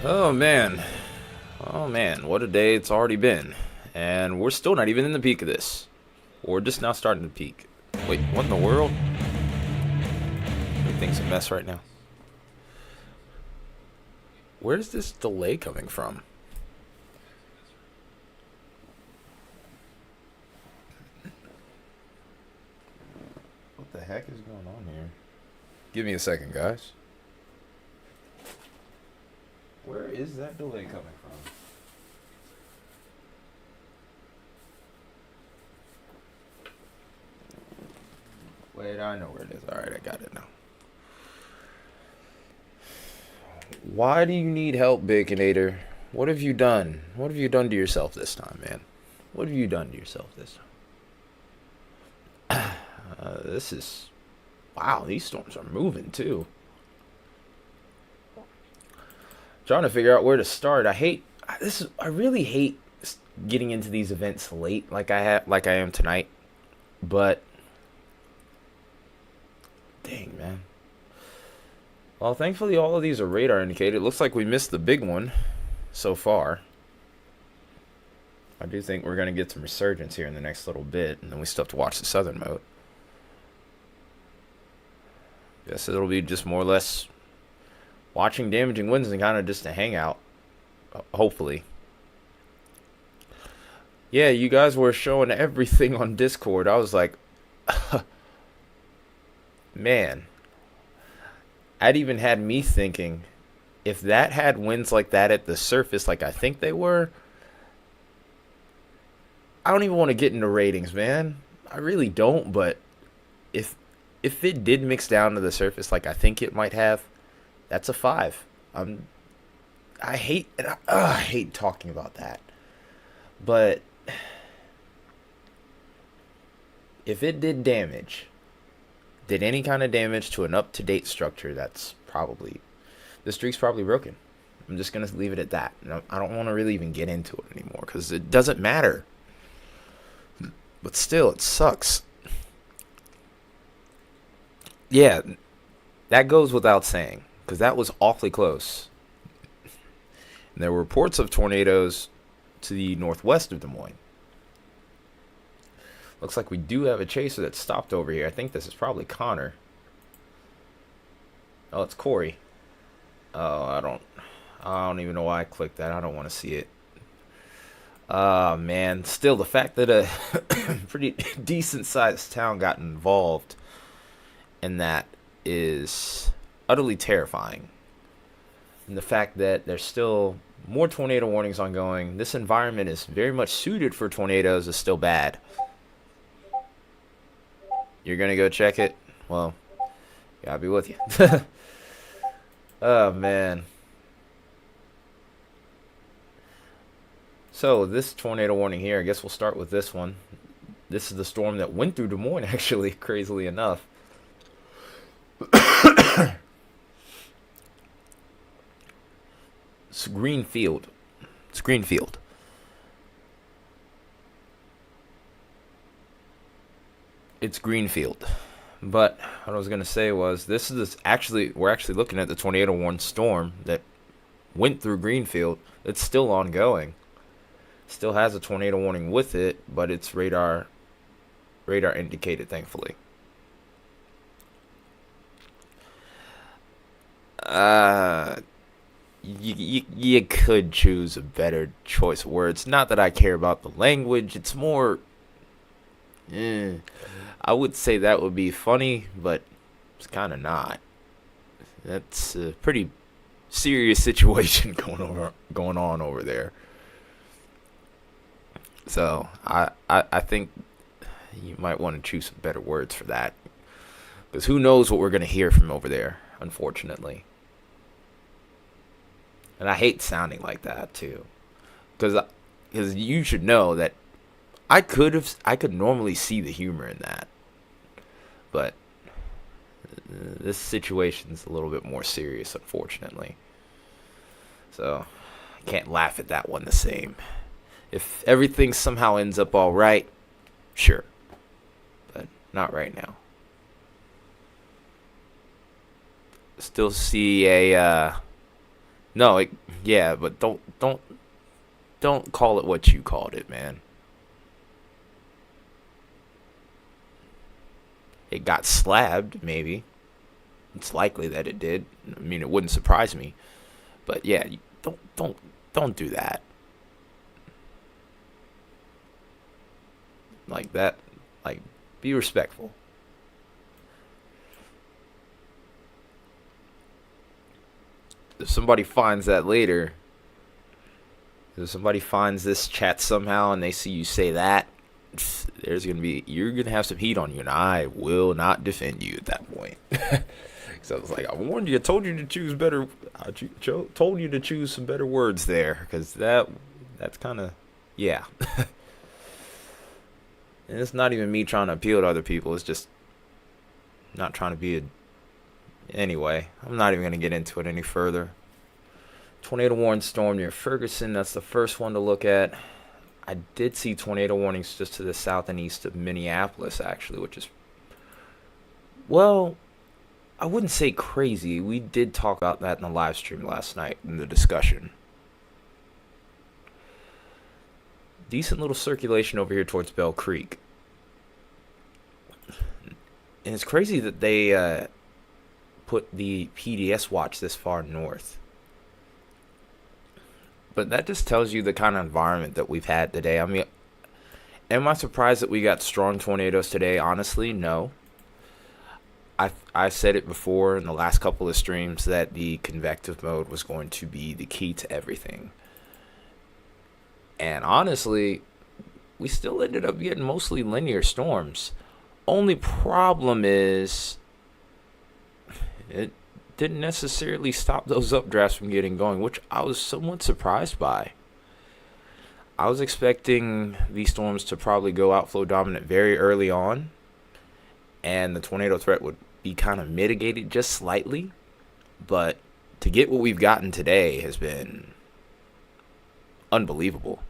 Oh man. Oh man, what a day it's already been. And we're still not even in the peak of this. We're just now starting to peak. Wait, what in the world? Everything's a mess right now. Where's this delay coming from? What the heck is going on here? Give me a second, guys. Where is that delay coming from? Wait, I know where it is. Alright, I got it now. Why do you need help, Baconator? What have you done? What have you done to yourself this time, man? What have you done to yourself this time? This is... Wow, these storms are moving, too. Trying to figure out where to start. I really hate getting into these events late like I am tonight. But dang, man. Well, thankfully all of these are radar indicated. It looks like we missed the big one so far. I do think we're going to get some resurgence here in the next little bit, and then we still have to watch the southern mode. Guess it'll be just more or less watching damaging winds and kind of just a hangout, hopefully. Yeah, you guys were showing everything on Discord. I was like, man, I'd even had me thinking, if that had winds like that at the surface, like I think they were, I don't even want to get into ratings, man. I really don't, but if it did mix down to the surface like I think it might have, that's a 5. I hate talking about that. But if it did any kind of damage to an up-to-date structure, that's probably, the streak's probably broken. I'm just going to leave it at that. I don't want to really even get into it anymore because it doesn't matter. But still, it sucks. Yeah, that goes without saying because that was awfully close. And there were reports of tornadoes to the northwest of Des Moines. Looks like we do have a chaser that stopped over here. I think this is probably Connor. Oh, it's Corey. Oh, I don't even know why I clicked that. I don't want to see it. Man. Still, the fact that a pretty decent sized town got involved in that is utterly terrifying. And the fact that there's still more tornado warnings ongoing. This environment is very much suited for tornadoes is still bad. You're gonna go check it? Well, yeah, I'll be with you. Oh, man. So, this tornado warning here, I guess we'll start with this one. This is the storm that went through Des Moines, actually, crazily enough. It's Greenfield. It's Greenfield. It's Greenfield. But what I was gonna say was we're actually looking at the tornado warned storm that went through Greenfield. It's still ongoing. Still has a tornado warning with it, but it's radar indicated, thankfully. Uh you could choose a better choice of words. Not that I care about the language. It's more I would say that would be funny, but it's kind of not. That's a pretty serious situation going on over there. So I think you might want to choose some better words for that, because who knows what we're gonna hear from over there, unfortunately. And I hate sounding like that too, because you should know that I could normally see the humor in that, but this situation's a little bit more serious, unfortunately. So I can't laugh at that one the same. If everything somehow ends up all right, sure, but not right now. Still see a no. Yeah, but don't call it what you called it, man. It got slabbed, maybe. It's likely that it did. I mean, it wouldn't surprise me. But yeah, don't do that. Like that. Like, be respectful. If somebody finds that later, if somebody finds this chat somehow and they see you say that, you're gonna have some heat on you, and I will not defend you at that point. So it's like, I warned you, I told you to choose better. Told you to choose some better words there, because that's kind of, yeah. And it's not even me trying to appeal to other people. It's just not trying to be a. Anyway, I'm not even gonna get into it any further. Tornado warning storm near Ferguson. That's the first one to look at. I did see tornado warnings just to the south and east of Minneapolis, actually, which is, well, I wouldn't say crazy. We did talk about that in the live stream last night in the discussion. Decent little circulation over here towards Bell Creek. And it's crazy that they put the PDS watch this far north. But that just tells you the kind of environment that we've had today. I mean, am I surprised that we got strong tornadoes today? Honestly, no. I said it before in the last couple of streams that the convective mode was going to be the key to everything. And honestly, we still ended up getting mostly linear storms. Only problem is it didn't necessarily stop those updrafts from getting going, which I was somewhat surprised by. I was expecting these storms to probably go outflow dominant very early on, and the tornado threat would be kind of mitigated just slightly. But to get what we've gotten today has been unbelievable.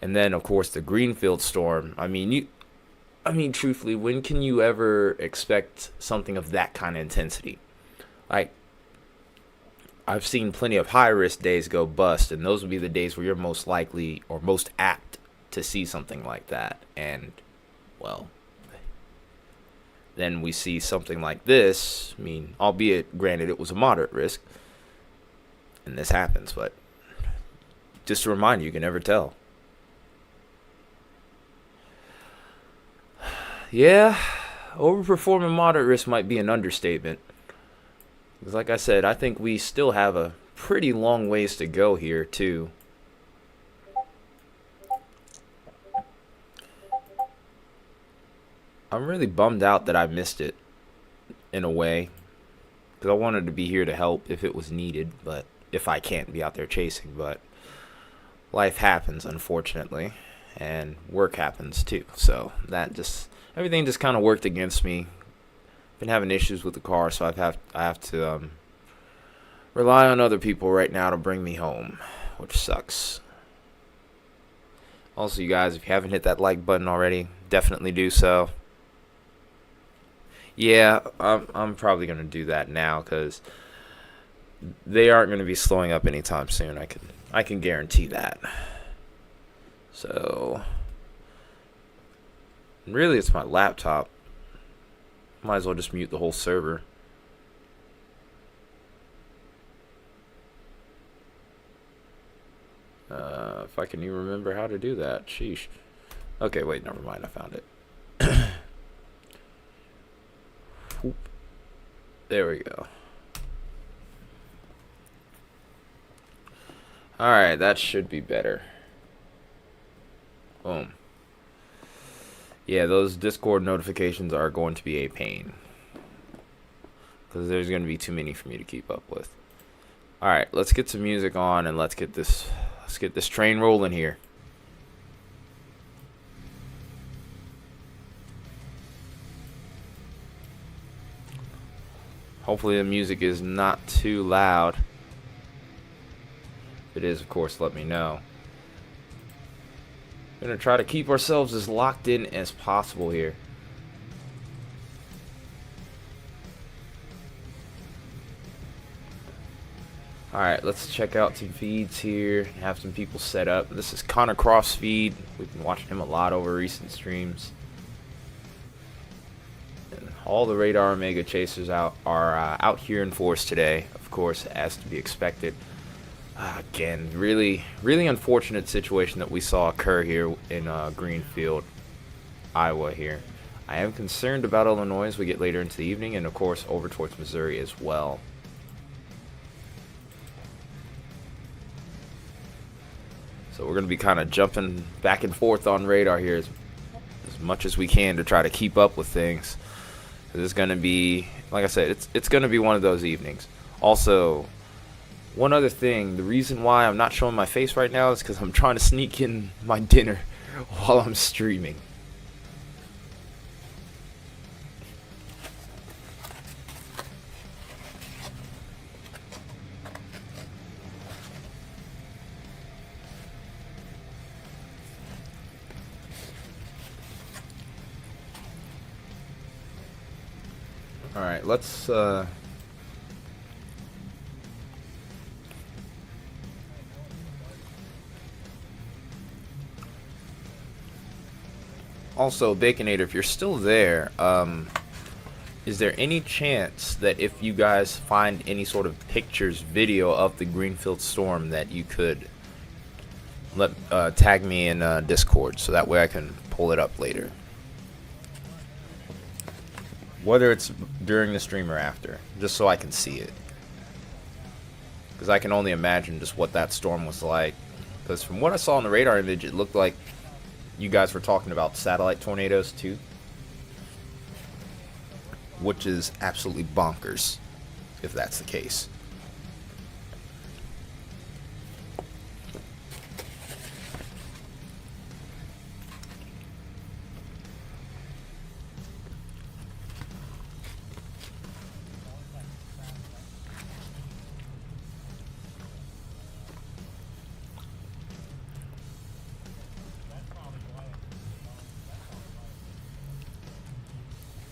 And then, of course, the Greenfield storm. I mean, truthfully, when can you ever expect something of that kind of intensity? Like, I've seen plenty of high-risk days go bust, and those would be the days where you're most likely or most apt to see something like that. And, well, then we see something like this. I mean, albeit, granted, it was a moderate risk, and this happens, but just to remind you, you can never tell. Yeah, overperforming moderate risk might be an understatement. Because like I said, I think we still have a pretty long ways to go here, too. I'm really bummed out that I missed it, in a way. Because I wanted to be here to help if it was needed, but if I can't be out there chasing. But life happens, unfortunately, and work happens, too. So that just... everything just kind of worked against me. Been having issues with the car, so I have to rely on other people right now to bring me home, which sucks. Also, you guys, if you haven't hit that like button already, definitely do so. Yeah, I'm probably gonna do that now because they aren't gonna be slowing up anytime soon. I can guarantee that. So. Really, it's my laptop. Might as well just mute the whole server. If I can even remember how to do that. Sheesh. Okay, wait, never mind. I found it. There we go. Alright, that should be better. Boom. Yeah, those Discord notifications are going to be a pain. Because there's going to be too many for me to keep up with. Alright, let's get some music on and let's get this train rolling here. Hopefully the music is not too loud. If it is, of course, let me know. We're going to try to keep ourselves as locked in as possible here. Alright, let's check out some feeds here. Have some people set up. This is Connor Croft's feed. We've been watching him a lot over recent streams. And all the radar Omega chasers are out here in force today, of course, as to be expected. Again, really unfortunate situation that we saw occur here in Greenfield, Iowa here. I am concerned about Illinois as we get later into the evening, and of course over towards Missouri as well. So we're going to be kind of jumping back and forth on radar here as much as we can to try to keep up with things. This is going to be, like I said, it's going to be one of those evenings. Also, one other thing, the reason why I'm not showing my face right now is because I'm trying to sneak in my dinner while I'm streaming. Alright, let's also, Baconator, if you're still there, is there any chance that if you guys find any sort of pictures, video of the Greenfield storm, that you could tag me in Discord so that way I can pull it up later? Whether it's during the stream or after, just so I can see it. Because I can only imagine just what that storm was like. Because from what I saw in the radar image, it looked like you guys were talking about satellite tornadoes too. Which is absolutely bonkers, if that's the case.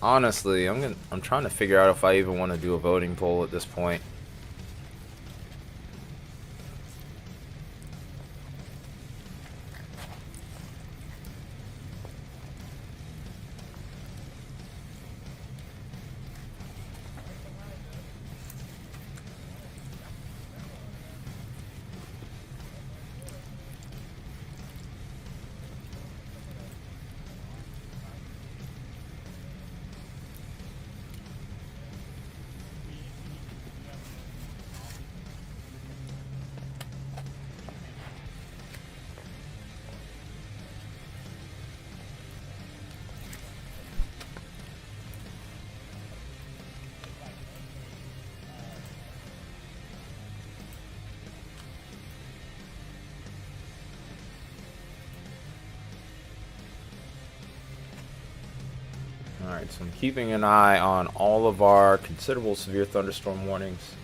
Honestly, I'm trying to figure out if I even want to do a voting poll at this point. Alright, so I'm keeping an eye on all of our considerable severe thunderstorm warnings.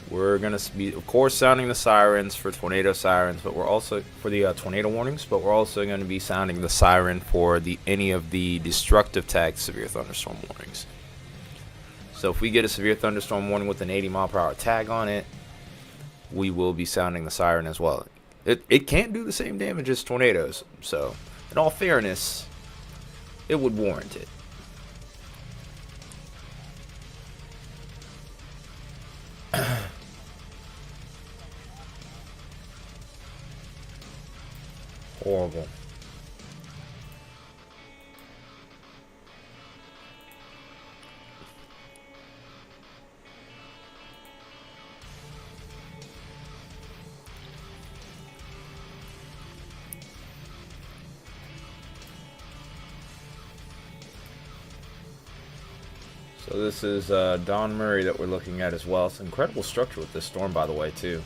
We're going to be, of course, sounding the sirens for tornado sirens, but we're also, for the tornado warnings, but we're also going to be sounding the siren for any of the destructive tagged severe thunderstorm warnings. So if we get a severe thunderstorm warning with an 80-mile-per-hour tag on it, we will be sounding the siren as well. It can't do the same damage as tornadoes, so in all fairness, it would warrant it. Horrible. So this is Don Murray that we're looking at as well. It's an incredible structure with this storm, by the way, too.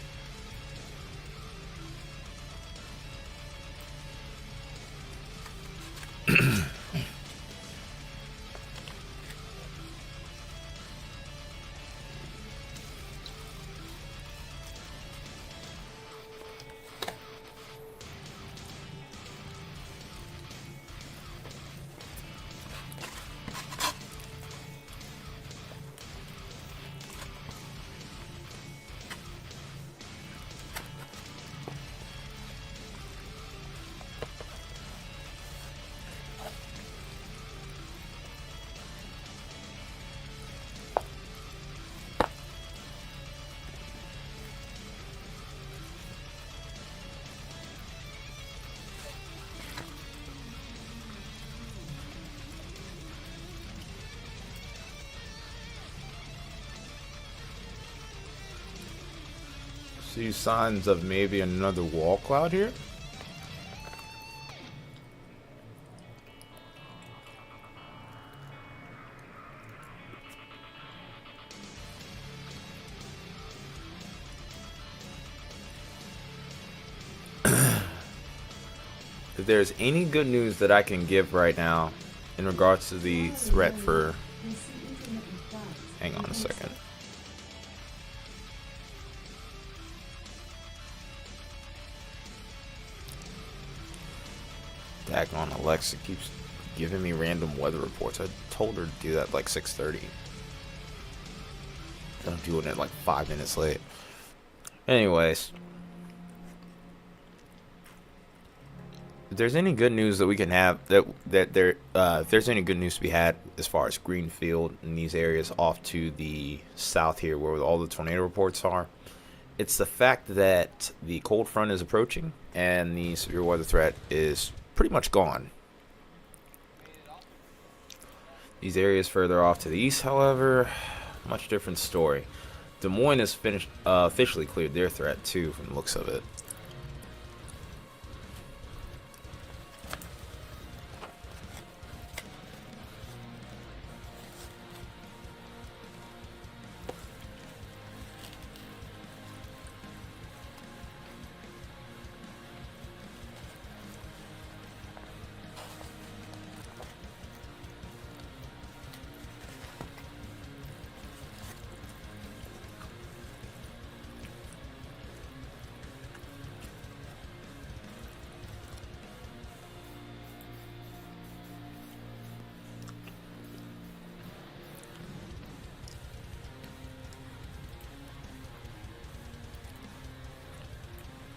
See signs of maybe another wall cloud here. If there's any good news that I can give right now in regards to the threat for... Hang on a second. Daggone Alexa keeps giving me random weather reports. I told her to do that like 6:30. I'm doing it like 5 minutes late. Anyways. If there's any good news that we can have, if there's any good news to be had as far as Greenfield and these areas off to the south here where all the tornado reports are, it's the fact that the cold front is approaching and the severe weather threat is pretty much gone. These areas further off to the east, however, much different story. Des Moines has officially cleared their threat too from the looks of it.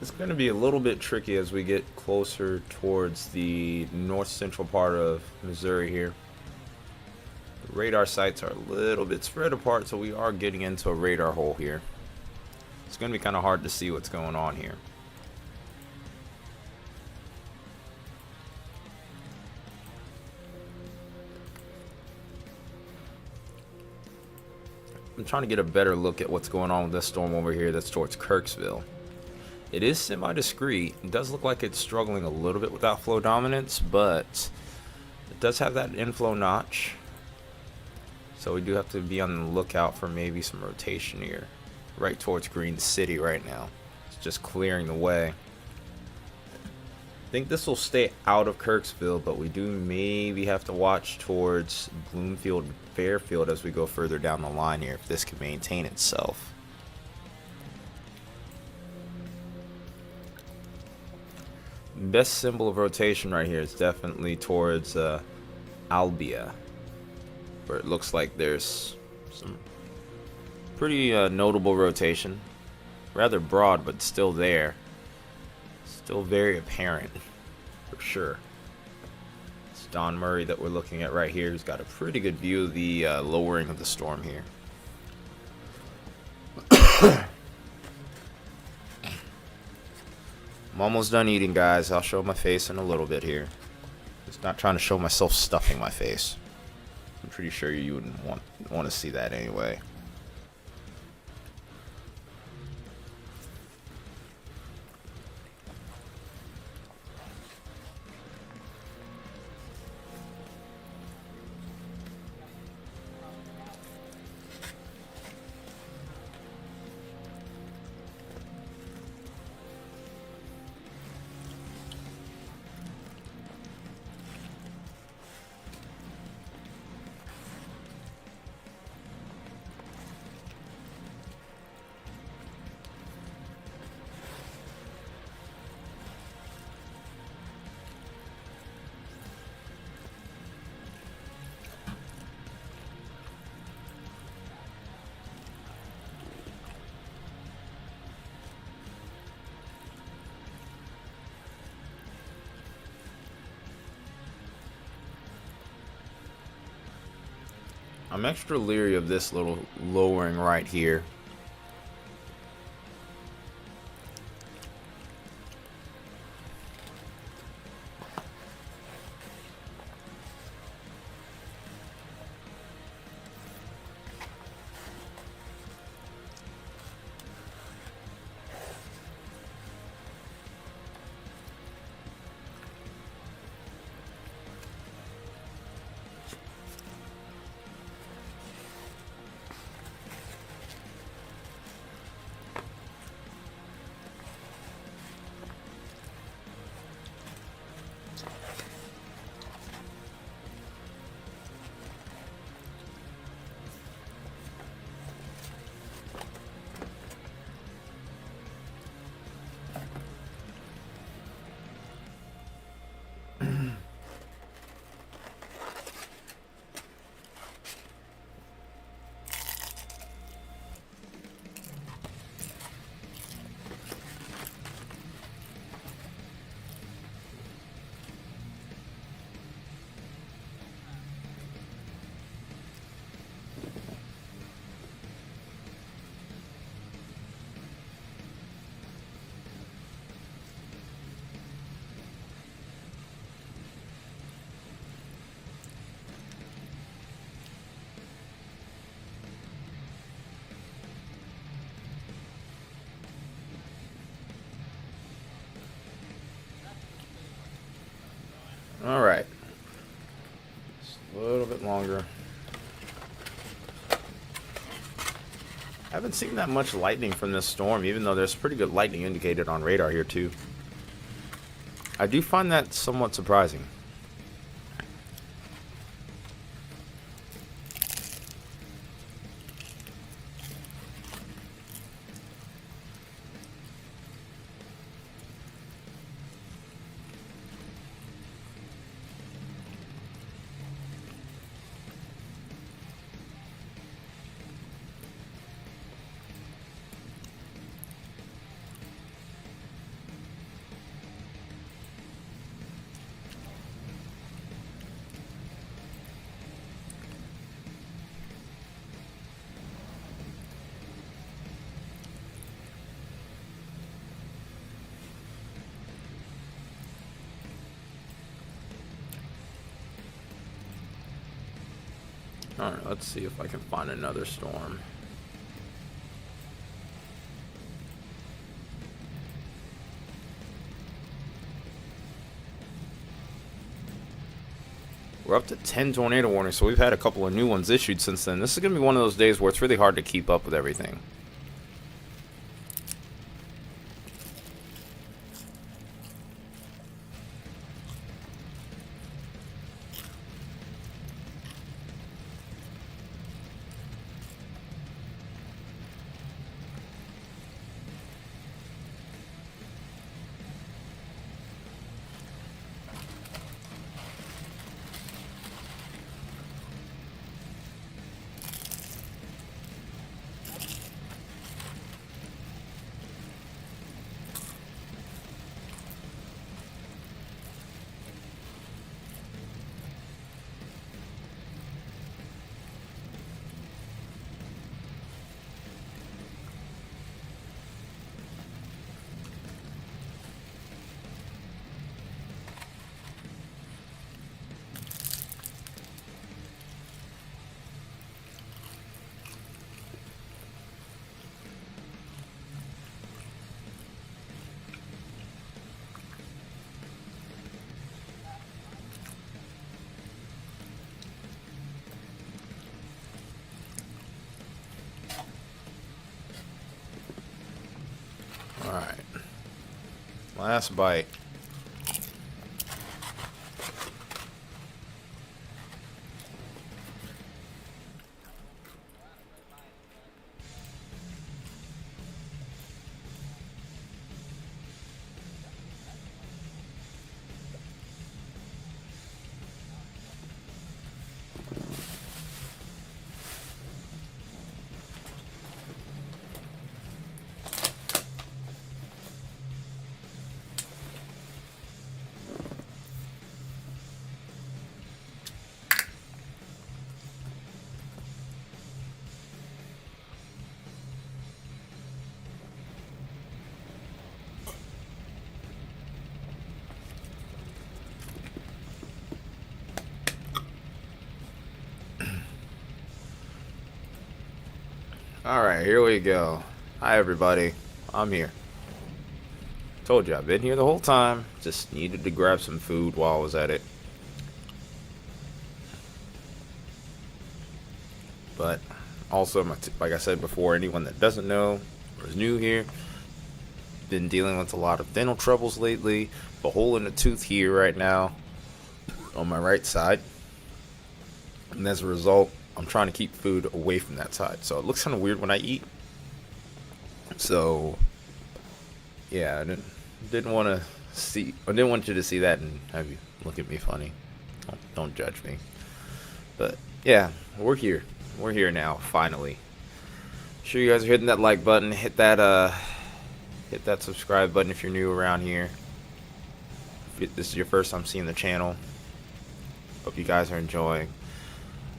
It's going to be a little bit tricky as we get closer towards the north central part of Missouri here. The radar sites are a little bit spread apart, so we are getting into a radar hole here. It's going to be kind of hard to see what's going on here. I'm trying to get a better look at what's going on with this storm over here that's towards Kirksville. It is semi-discreet. It does look like it's struggling a little bit with outflow dominance, but it does have that inflow notch. So we do have to be on the lookout for maybe some rotation here. Right towards Green City right now. It's just clearing the way. I think this will stay out of Kirksville, but we do maybe have to watch towards Bloomfield and Fairfield as we go further down the line here if this can maintain itself. Best symbol of rotation right here is definitely towards Albia, where it looks like there's some pretty notable rotation. Rather broad, but still there. Still very apparent, for sure. It's Don Murray that we're looking at right here. He's got a pretty good view of the lowering of the storm here. I'm almost done eating, guys. I'll show my face in a little bit here. Just not trying to show myself stuffing my face. I'm pretty sure you wouldn't want to see that anyway. I'm extra leery of this little lowering right here. haven't seen that much lightning from this storm, even though there's pretty good lightning indicated on radar here too. I do find that somewhat surprising. Alright, let's see if I can find another storm. We're up to 10 tornado warnings, so we've had a couple of new ones issued since then. This is going to be one of those days where it's really hard to keep up with everything. Alright. Last bite. Alright, here we go. Hi everybody. I'm here. Told you I've been here the whole time. Just needed to grab some food while I was at it. But also, like I said before, anyone that doesn't know or is new here, been dealing with a lot of dental troubles lately. A hole in the tooth here right now on my right side. And as a result, I'm trying to keep food away from that side. So it looks kind of weird when I eat. So, yeah, I didn't want you to see that and have you look at me funny. Don't judge me. But, yeah, we're here. We're here now, finally. Sure you guys are hitting that like button. Hit that subscribe button if you're new around here. If this is your first time seeing the channel. Hope you guys are enjoying.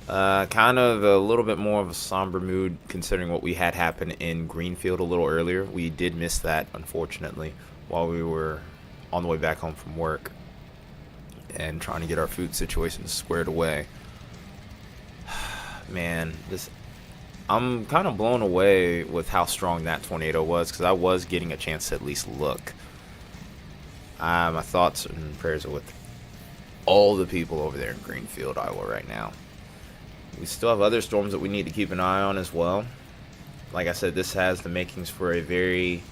Kind of a little bit more of a somber mood considering what we had happen in Greenfield a little earlier. We did miss that, unfortunately, while we were on the way back home from work and trying to get our food situation squared away. Man, I'm kind of blown away with how strong that tornado was because I was getting a chance to at least look. My thoughts and prayers are with all the people over there in Greenfield, Iowa right now. We still have other storms that we need to keep an eye on as well. like I said, this has the makings for a very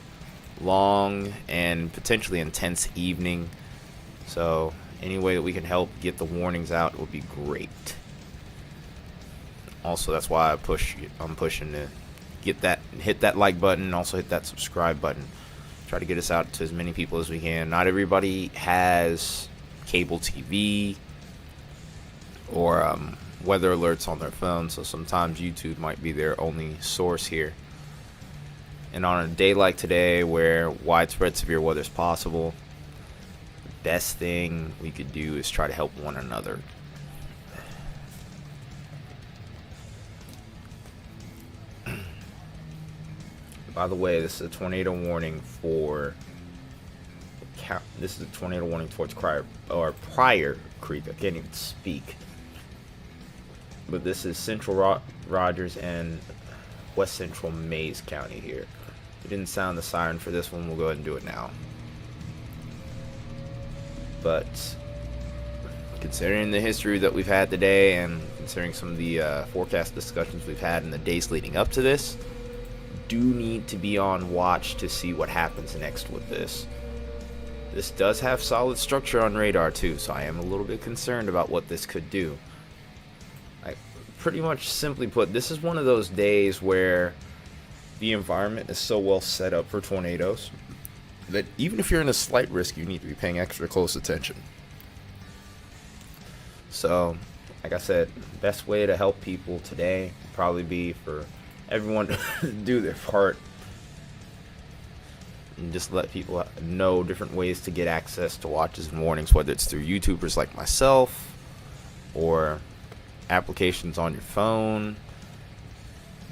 long and potentially intense evening. So any way that we can help get the warnings out would be great. Also, that's why I'm pushing to hit that like button, also hit that subscribe button. Try to get us out to as many people as we can. Not everybody has cable TV or weather alerts on their phone, so sometimes YouTube might be their only source here. And on a day like today where widespread severe weather is possible, the best thing we could do is try to help one another. By the way, this is a tornado warning towards Pryor Creek. I can't even speak. But this is Central Rogers and West Central Mays County here. We didn't sound the siren for this one. We'll go ahead and do it now. But considering the history that we've had today and considering some of the forecast discussions we've had in the days leading up to this, do need to be on watch to see what happens next with this. This does have solid structure on radar too, so I am a little bit concerned about what this could do. Pretty much simply put, this is one of those days where the environment is so well set up for tornadoes that even if you're in a slight risk, you need to be paying extra close attention. So, like I said, best way to help people today would probably be for everyone to do their part and just let people know different ways to get access to watches and warnings, whether it's through YouTubers like myself or applications on your phone,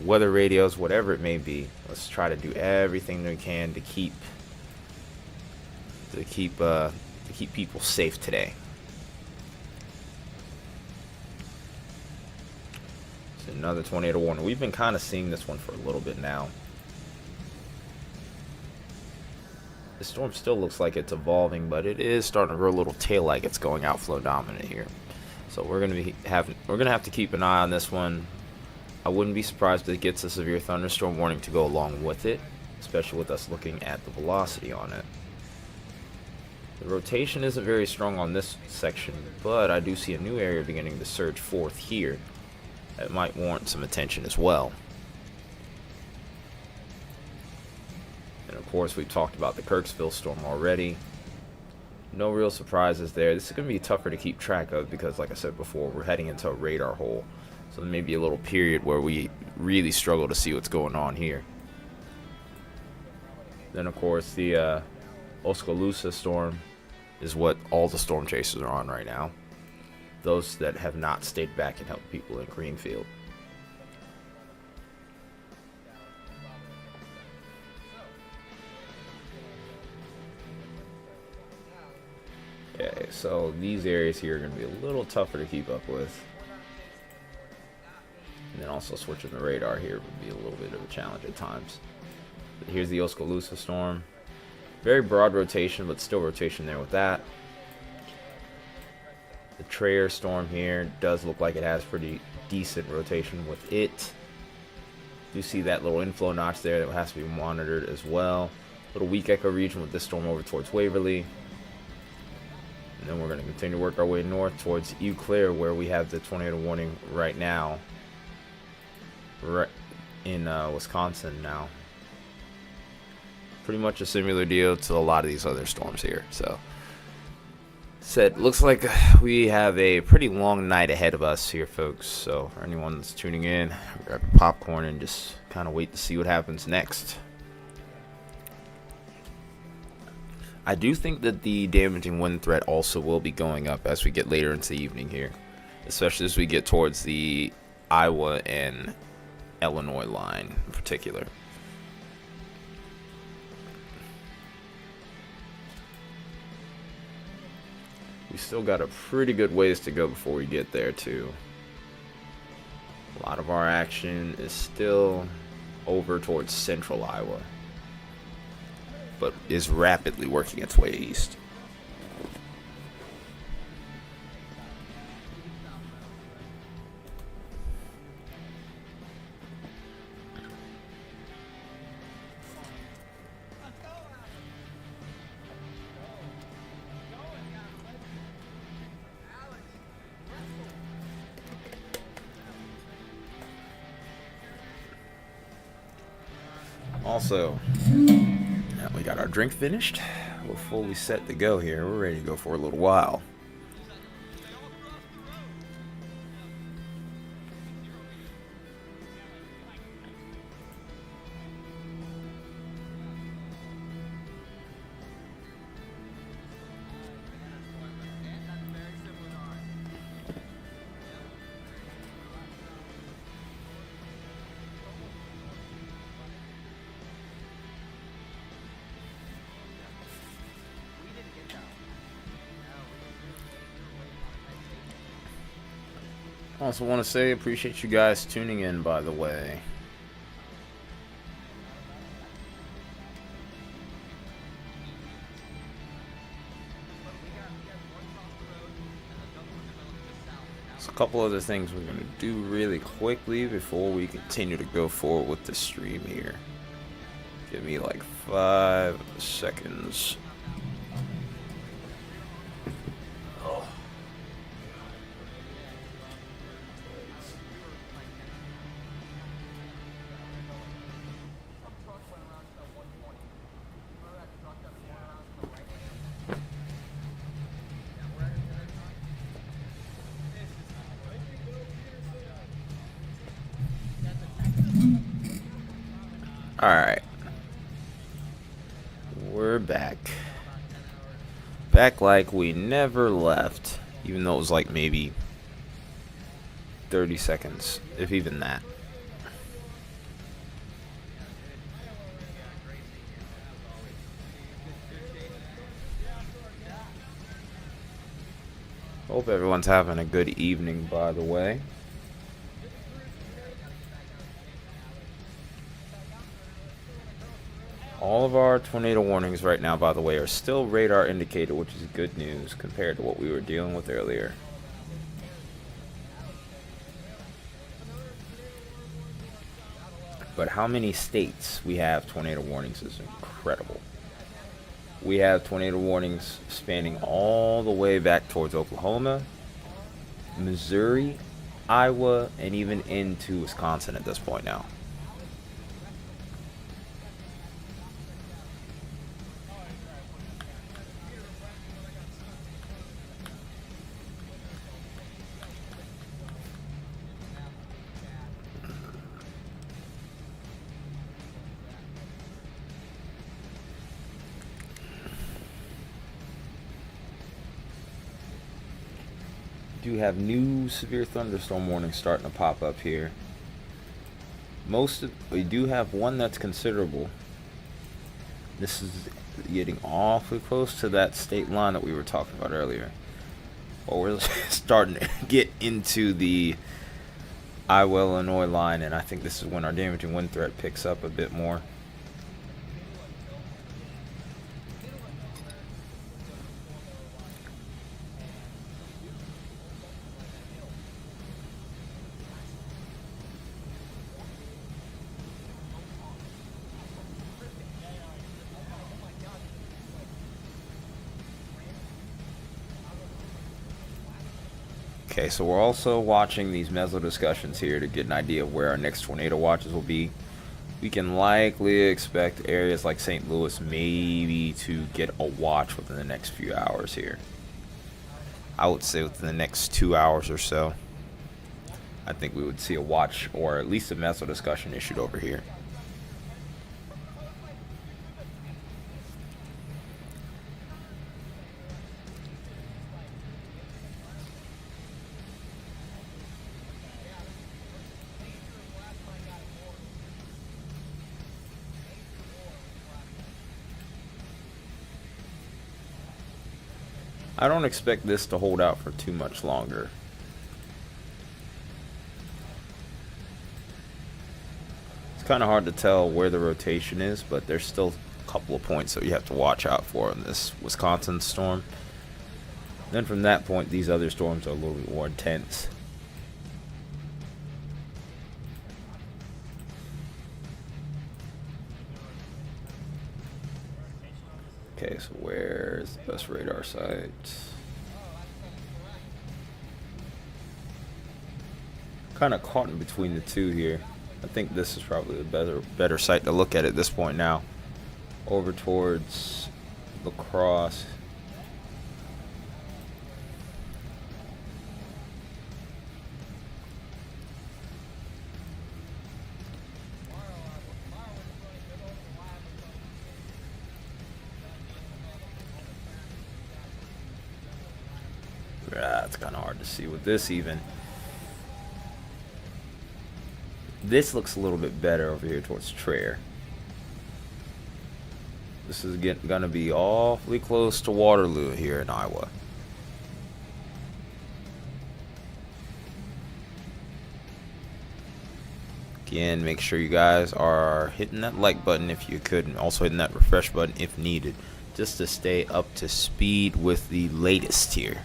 weather radios, whatever it may be. Let's try to do everything we can to keep people safe today. It's another tornado warning. We've been kind of seeing this one for a little bit now. The storm still looks like it's evolving, but it is starting to grow a little tail like it's going outflow dominant here. So we're gonna have to keep an eye on this one. I wouldn't be surprised if it gets a severe thunderstorm warning to go along with it, especially with us looking at the velocity on it. The rotation isn't very strong on this section, but I do see a new area beginning to surge forth here. That might warrant some attention as well. And of course, we've talked about the Kirksville storm already. No real surprises there. This is going to be tougher to keep track of because, like I said before, we're heading into a radar hole. So there may be a little period where we really struggle to see what's going on here. Then, of course, the Oskaloosa storm is what all the storm chasers are on right now. Those that have not stayed back and helped people in Greenfield. Okay, so these areas here are going to be a little tougher to keep up with. And then also switching the radar here would be a little bit of a challenge at times. But here's the Oskaloosa storm. Very broad rotation, but still rotation there with that. The Trayer storm here does look like it has pretty decent rotation with it. You see that little inflow notch there that has to be monitored as well. Little weak echo region with this storm over towards Waverly. And then we're going to continue to work our way north towards Eau Claire, where we have the tornado warning right now. Right in Wisconsin now. Pretty much a similar deal to a lot of these other storms here. So, looks like we have a pretty long night ahead of us here, folks. So, for anyone that's tuning in, grab your popcorn and just kind of wait to see what happens next. I do think that the damaging wind threat also will be going up as we get later into the evening here, especially as we get towards the Iowa and Illinois line in particular. We still got a pretty good ways to go before we get there too. A lot of our action is still over towards central Iowa, but is rapidly working its way east. Also, now we got our drink finished. We're fully set to go here. We're ready to go for a little while. I also want to say appreciate you guys tuning in, by the way. So a couple other things we're going to do really quickly before we continue to go forward with the stream here. Give me like 5 seconds. Alright. We're back. Back like we never left. Even though it was like maybe 30 seconds, if even that. Hope everyone's having a good evening, by the way. All of our tornado warnings right now, by the way, are still radar indicated, which is good news compared to what we were dealing with earlier. But how many states we have tornado warnings is incredible. We have tornado warnings spanning all the way back towards Oklahoma, Missouri, Iowa, and even into Wisconsin at this point now. Do have new severe thunderstorm warnings starting to pop up here. We do have one that's considerable. This is getting awfully close to that state line that we were talking about earlier. But we're starting to get into the Iowa, Illinois line, and I think this is when our damaging wind threat picks up a bit more. Okay, so we're also watching these meso discussions here to get an idea of where our next tornado watches will be. We can likely expect areas like St. Louis maybe to get a watch within the next few hours here. I would say within the next 2 hours or so. I think we would see a watch or at least a meso discussion issued over here. I don't expect this to hold out for too much longer. It's kind of hard to tell where the rotation is, but there's still a couple of points that you have to watch out for in this Wisconsin storm. Then from that point, these other storms are a little bit more intense. Okay, so where's the best radar site? Kind of caught in between the two here. I think this is probably the better site to look at this point now. Over towards Lacrosse. Yeah, it's kind of hard to see with this even. This looks a little bit better over here towards Traer. This is going to be awfully close to Waterloo here in Iowa. Again, make sure you guys are hitting that like button if you could, and also hitting that refresh button if needed, just to stay up to speed with the latest here.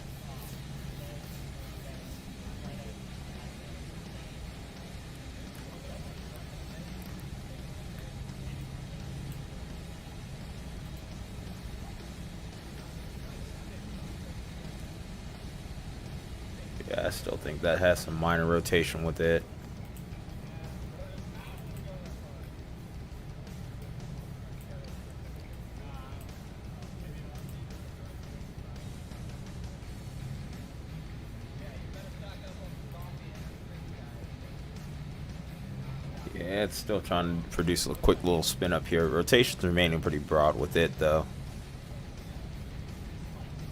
Yeah, I still think that has some minor rotation with it. Yeah, it's still trying to produce a quick little spin up here. Rotation's remaining pretty broad with it, though.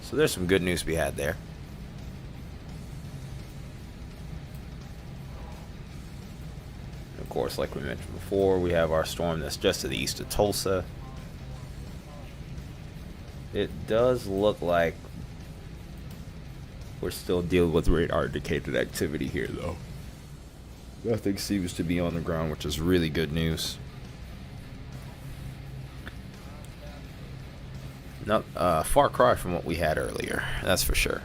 So there's some good news to be had there. Of course, like we mentioned before, we have our storm that's just to the east of Tulsa. It does look like we're still dealing with radar indicated activity here, though. Nothing seems to be on the ground, which is really good news. Not far cry from what we had earlier, that's for sure.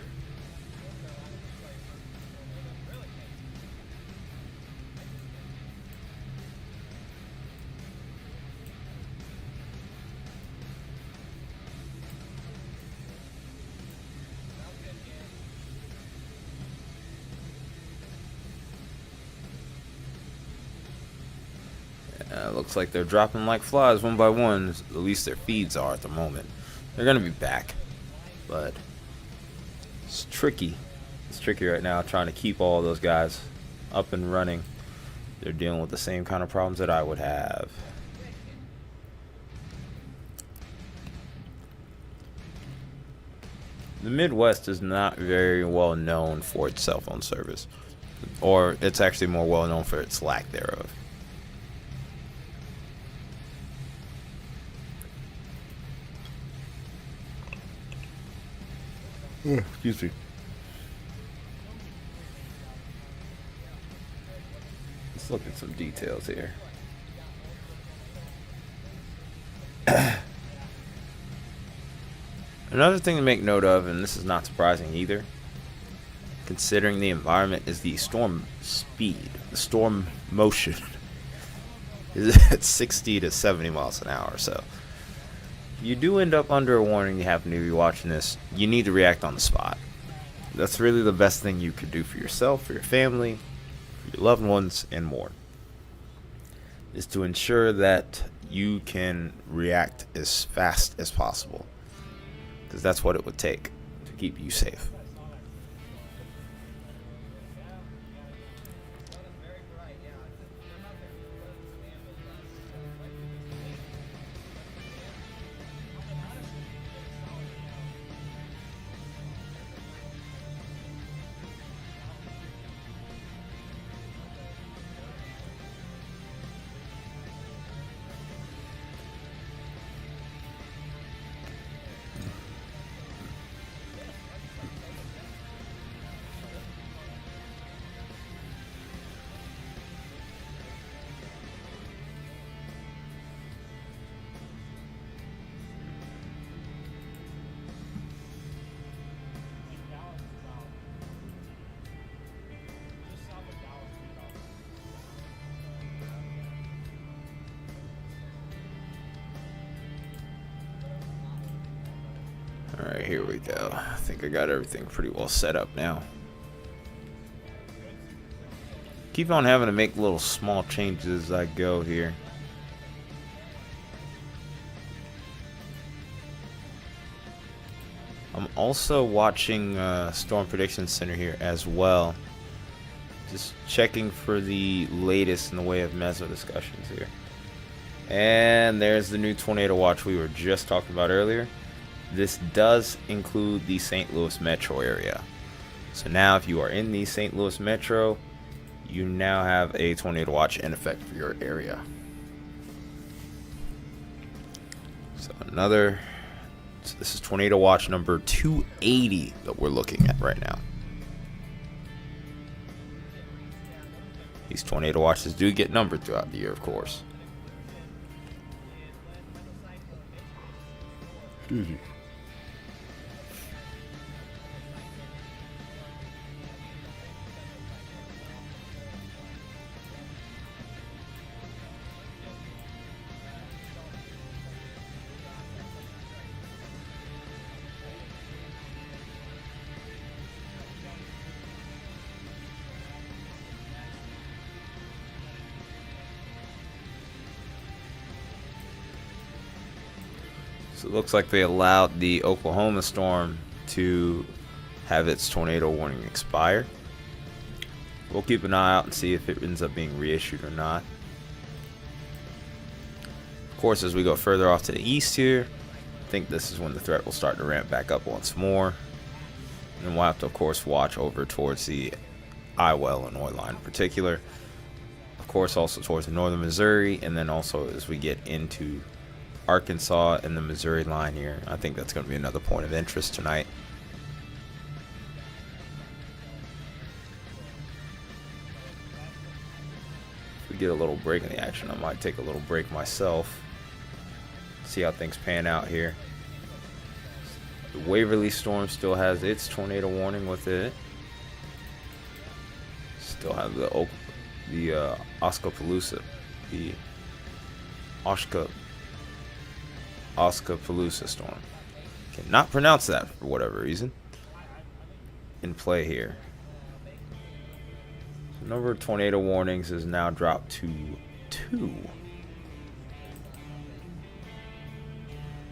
Looks like they're dropping like flies one by one. At least their feeds are at the moment. They're going to be back. But it's tricky. It's tricky right now trying to keep all those guys up and running. They're dealing with the same kind of problems that I would have. The Midwest is not very well known for its cell phone service. Or it's actually more well known for its lack thereof. Excuse me. Let's look at some details here. Another thing to make note of, and this is not surprising either, considering the environment, is the storm speed. The storm motion is at 60 to 70 miles an hour. So you do end up under a warning. You happen to be watching this, you need to react on the spot. That's really the best thing you could do for yourself, for your family, for your loved ones, and more, is to ensure that you can react as fast as possible, because that's what it would take to keep you safe. Alright, here we go. I think I got everything pretty well set up now. Keep on having to make little small changes as I go here. I'm also watching Storm Prediction Center here as well. Just checking for the latest in the way of meso discussions here. And there's the new tornado watch we were just talking about earlier. This does include the St. Louis metro area. So now if you are in the St. Louis metro, you now have a tornado watch in effect for your area. So this is tornado watch number 280 that we're looking at right now. These tornado watches do get numbered throughout the year, of course. Excuse me. So it looks like they allowed the Oklahoma storm to have its tornado warning expire. We'll keep an eye out and see if it ends up being reissued or not. Of course, as we go further off to the east here, I think this is when the threat will start to ramp back up once more. And we'll have to, of course, watch over towards the Iowa, Illinois line in particular. Of course, also towards the northern Missouri, and then also as we get into Arkansas and the Missouri line here. I think that's going to be another point of interest tonight. If we get a little break in the action, I might take a little break myself. See how things pan out here. The Waverly storm still has its tornado warning with it. Still have the Oskaloosa, the Oskaloosa storm. Cannot pronounce that for whatever reason. In play here. The number of tornado warnings is now dropped to 2.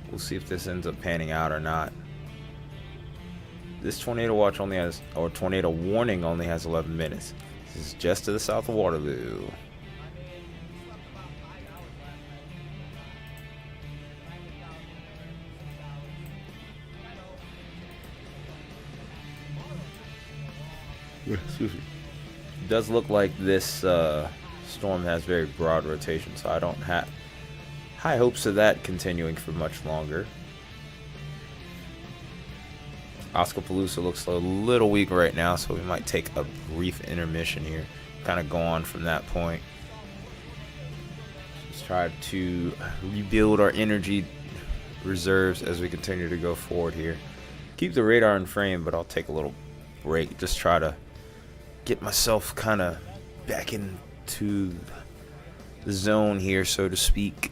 We'll see if this ends up panning out or not. This tornado watch only has, or tornado warning only has 11 minutes. This is just to the south of Waterloo. It does look like this storm has very broad rotation, so I don't have high hopes of that continuing for much longer. Oskaloosa looks a little weak right now, so we might take a brief intermission here, kind of go on from that point. Just try to rebuild our energy reserves as we continue to go forward here. Keep the radar in frame, but I'll take a little break. Just try to get myself kind of back into the zone here, so to speak.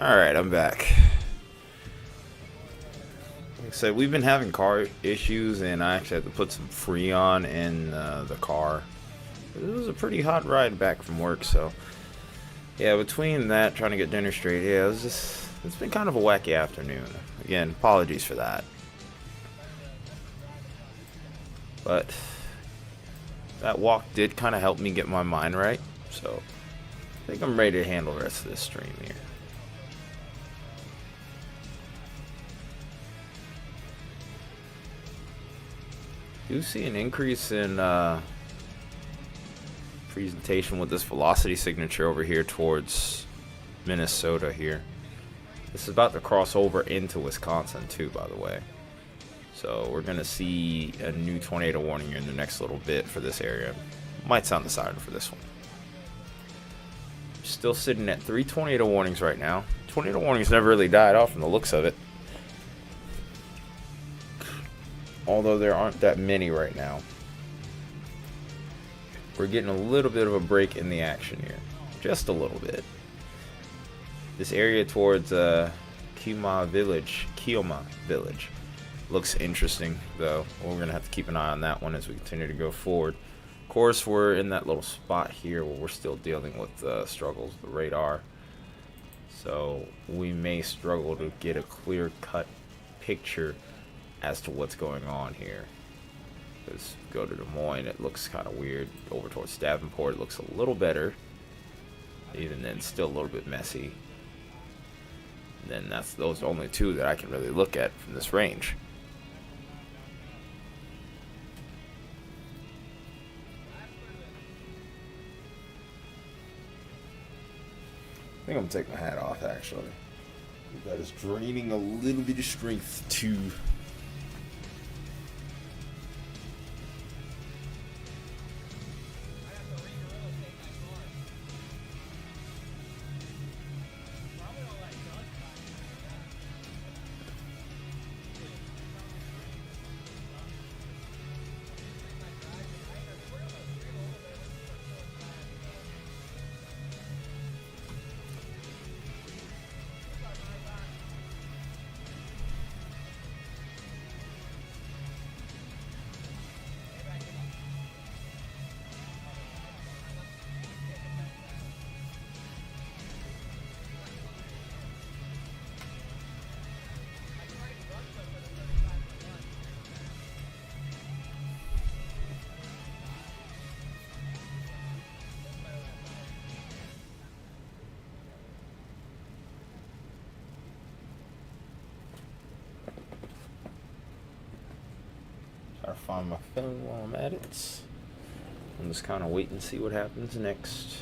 Alright, I'm back. Like I said, we've been having car issues, and I actually had to put some Freon in the car. It was a pretty hot ride back from work, so yeah, between that, trying to get dinner straight, yeah, it's been kind of a wacky afternoon. Again, apologies for that. But that walk did kind of help me get my mind right, so I think I'm ready to handle the rest of this stream here. Do see an increase in presentation with this velocity signature over here towards Minnesota here. This is about to cross over into Wisconsin too, by the way. So we're gonna see a new tornado warning here in the next little bit for this area. Might sound the siren for this one. Still sitting at 3 tornado warnings right now. Tornado warnings never really died off from the looks of it. Although there aren't that many right now. We're getting a little bit of a break in the action here. Just a little bit. This area towards Kioma Village looks interesting, though. We're going to have to keep an eye on that one as we continue to go forward. Of course, we're in that little spot here where we're still dealing with struggles with the radar. So we may struggle to get a clear-cut picture as to what's going on here. Because go to Des Moines, it looks kind of weird. Over towards Davenport, it looks a little better. Even then, still a little bit messy. And then those are the only two that I can really look at from this range. I think I'm gonna take my hat off, actually. That is draining a little bit of strength too. Try to find my phone while I'm at it. I'm just kind of wait and see what happens next.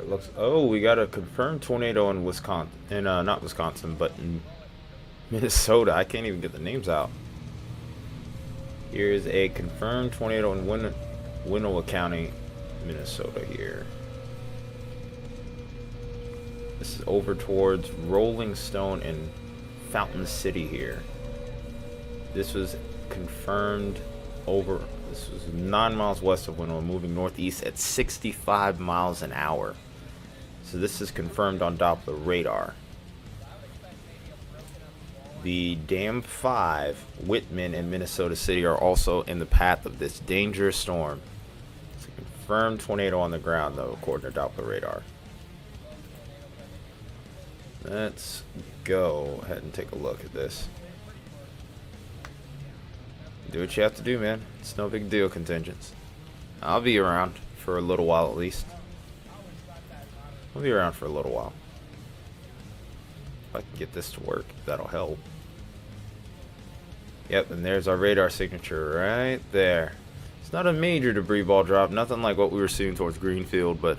looks. Oh, we got a confirmed tornado in Wisconsin. In not Wisconsin, but in Minnesota. I can't even get the names out. Here's a confirmed tornado in Winona County, Minnesota. Here. This is over towards Rolling Stone and Fountain City here. This was confirmed over. This was 9 miles west of Winona, moving northeast at 65 miles an hour. So this is confirmed on Doppler radar. The Dam 5, Whitman, and Minnesota City are also in the path of this dangerous storm. It's a confirmed tornado on the ground, though, according to Doppler radar. Let's go ahead and take a look at this. Do what you have to do, man. It's no big deal, contingents. I'll be around for a little while at least. I'll be around for a little while. If I can get this to work, that'll help. Yep, and there's our radar signature right there. It's not a major debris ball drop, nothing like what we were seeing towards Greenfield, but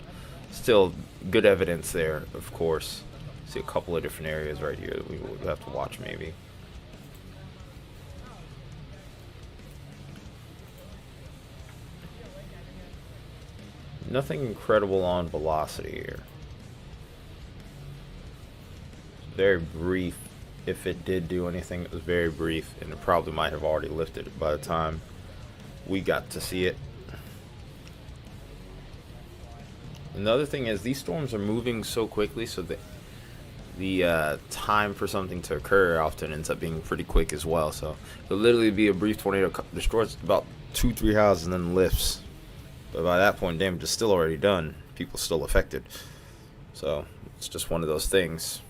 still good evidence there, of course. See a couple of different areas right here that we will have to watch maybe. Nothing incredible on velocity here. It's very brief. If it did do anything, it was very brief, and it probably might have already lifted by the time we got to see it. Another thing is these storms are moving so quickly, so that the time for something to occur often ends up being pretty quick as well. So it'll literally be a brief tornado, destroys about 2-3 houses and then lifts. But by that point, damage is still already done. People still affected. So it's just one of those things.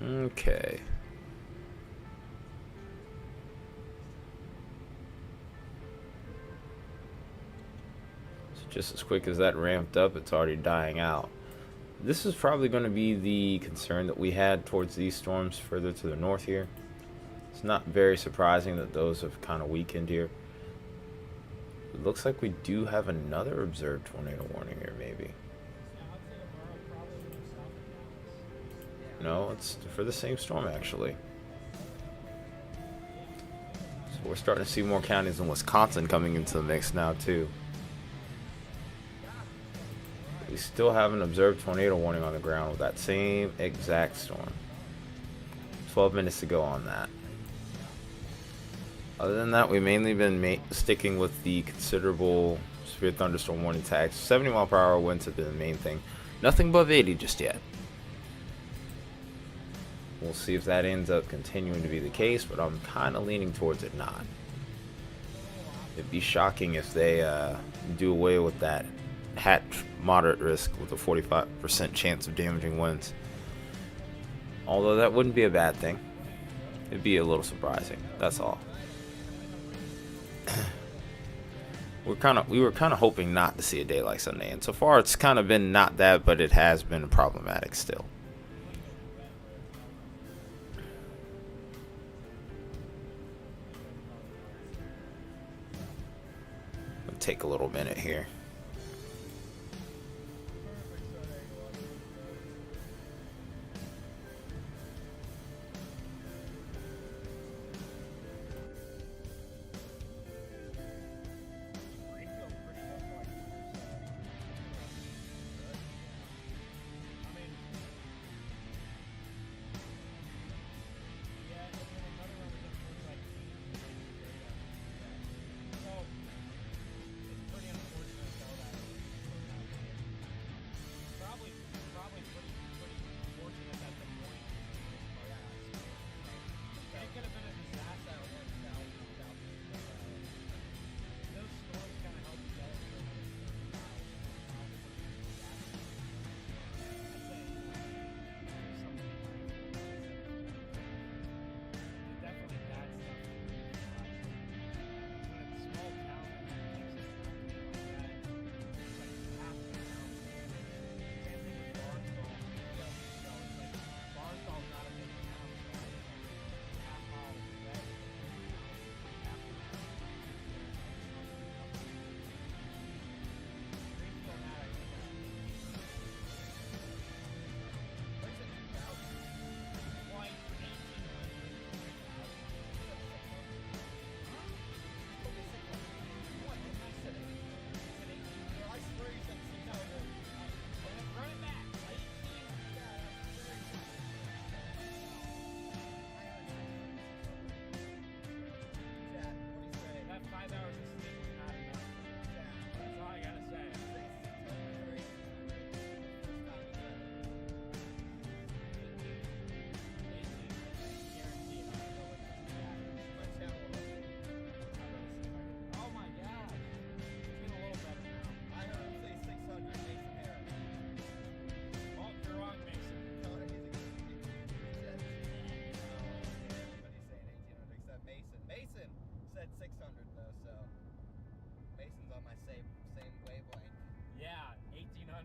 Okay. So just as quick as that ramped up, it's already dying out. This is probably going to be the concern that we had towards these storms further to the north here. It's not very surprising that those have kind of weakened here. It looks like we do have another observed tornado warning here, maybe. No, it's for the same storm, actually. So we're starting to see more counties in Wisconsin coming into the mix now, too. We still have an observed tornado warning on the ground with that same exact storm. 12 minutes to go on that. Other than that, we've mainly been sticking with the considerable severe thunderstorm warning tags. 70 mile per hour winds have been the main thing. Nothing above 80 just yet. We'll see if that ends up continuing to be the case, but I'm kind of leaning towards it not. It'd be shocking if they do away with that hat moderate risk with a 45% chance of damaging winds. Although that wouldn't be a bad thing. It'd be a little surprising. That's all. We were kind of hoping not to see a day like Sunday, and so far it's kind of been not that, but it has been problematic still. It'll take a little minute here.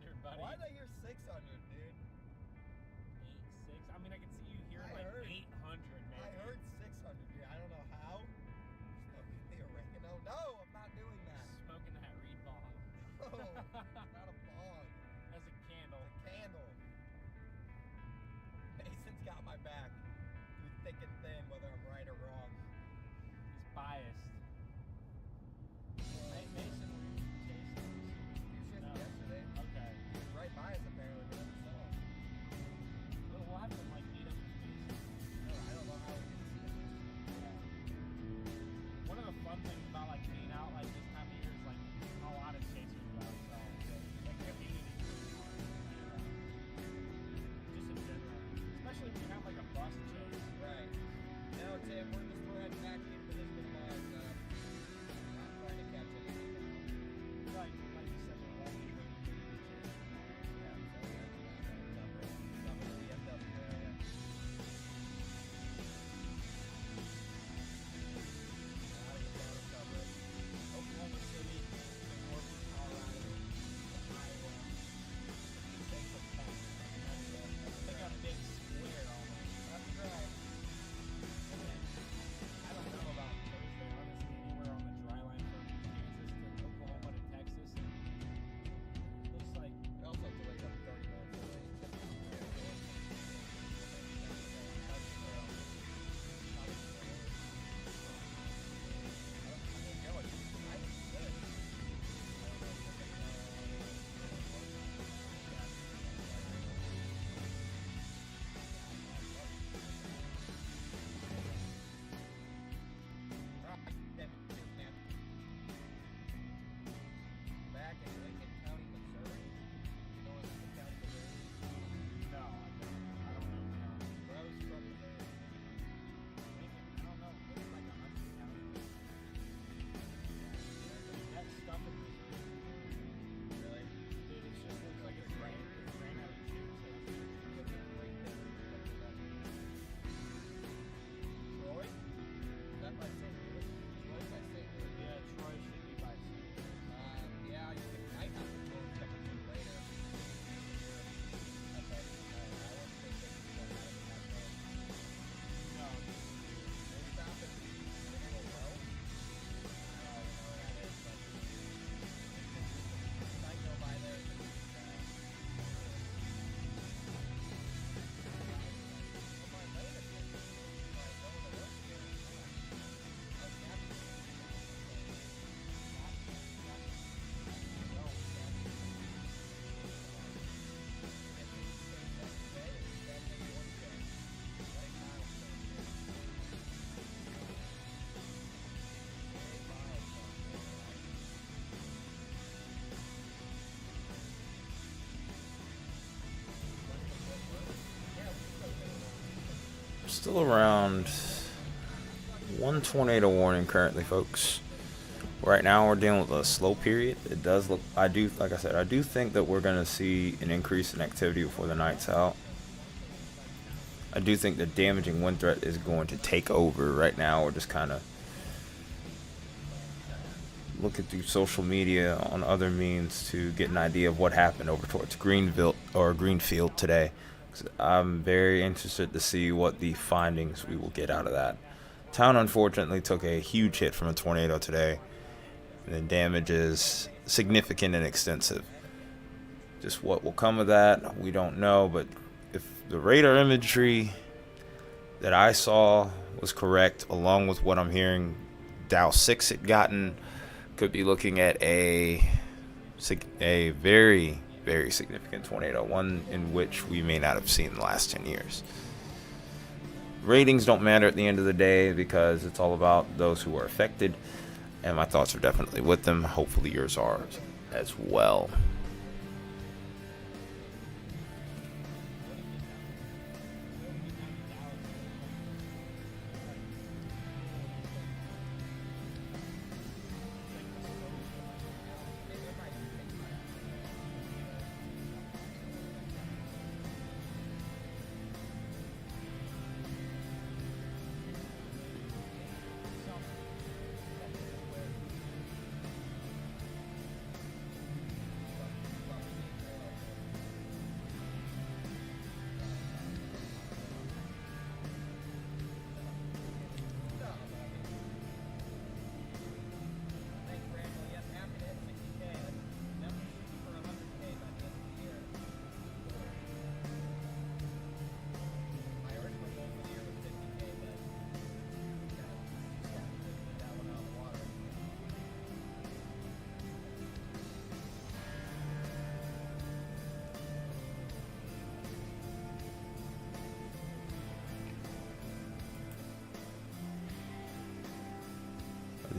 600, buddy. Why did I hear 600, dude? 6. I mean, I can see you hearing like 800, man. I heard 600, dude. I don't know how. Smoking the oregano. No, I'm not doing that. Smoking that reed bong. No, it's not a bong. That's a candle. It's a candle. Mason's got my back through thick and thin, whether I'm right or wrong. He's biased. Hey, Mason, were you chasing? You shift yesterday. Okay. He was right by us apparently, but never saw him. Well, we'll have to like meet up with Mason. No, I don't know how we can see him. One of the fun things about like being out like this time of year is like a lot of chasers go out, so like community just in general. Especially if you have like a bus chase. Right. No, Tim, we're heading back into this with Mars. Not trying to catch anything. Like you said, we're all chasing. Yeah, so we're coming to the DFW area. Oklahoma City, North Colorado, Iowa, Central Texas. It's like a big square almost. That's right. I don't know about Thursday, honestly, anywhere on the dry line from Kansas to Oklahoma to Texas. Looks like We also have to wake up 30 minutes early. Back in Lincoln County, Missouri. You know Lincoln County, Missouri? no, I don't know. Bros from Missouri. I don't know. Looks like 100 counties. That stuff in Missouri, Really? dude, it just looks like it's ran out of juice. Troy? Is that by St. Louis? Troy's by St. Louis. Yeah, Troy should be by St. Yeah, you might have to go and check it in later. Okay. I wouldn't say take it out of that though. No, They stop at Mineral Well. I don't know where that is, but you might go by there. Still around one tornado warning currently, folks. Right now we're dealing with a slow period. It does look, like I said, I do think that we're going to see an increase in activity before the night's out. I do think the damaging wind threat is going to take over. Right now we're just kind of looking through social media on other means to get an idea of what happened over towards Greenfield today. I'm very interested to see what the findings we will get out of that. Town unfortunately took a huge hit from a tornado today. And the damage is significant and extensive. Just what will come of that, we don't know. But if the radar imagery that I saw was correct, along with what I'm hearing Dow 6 had gotten, could be looking at a very, very significant tornado, one in which we may not have seen in the last 10 years. Ratings don't matter at the end of the day because it's all about those who are affected, and my thoughts are definitely with them. Hopefully yours are as well.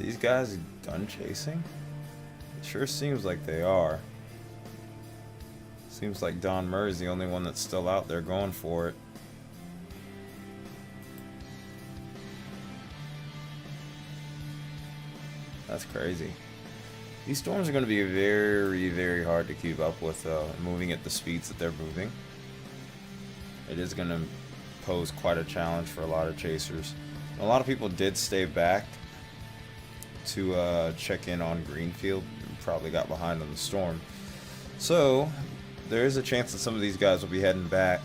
These guys done chasing? It sure seems like they are. Seems like Don Murray's the only one that's still out there going for it. That's crazy. These storms are going to be very, very hard to keep up with, moving at the speeds that they're moving. It is going to pose quite a challenge for a lot of chasers. A lot of people did stay back to check in on Greenfield and probably got behind on the storm. So there is a chance that some of these guys will be heading back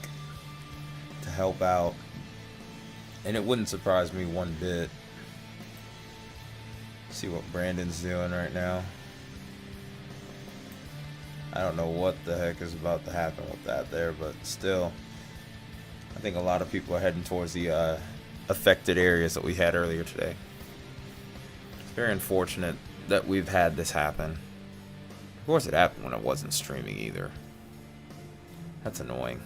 to help out. And it wouldn't surprise me one bit. See what Brandon's doing right now. I don't know what the heck is about to happen with that there, but still, I think a lot of people are heading towards the affected areas that we had earlier today. It's very unfortunate that we've had this happen. Of course, it happened when I wasn't streaming either. That's annoying.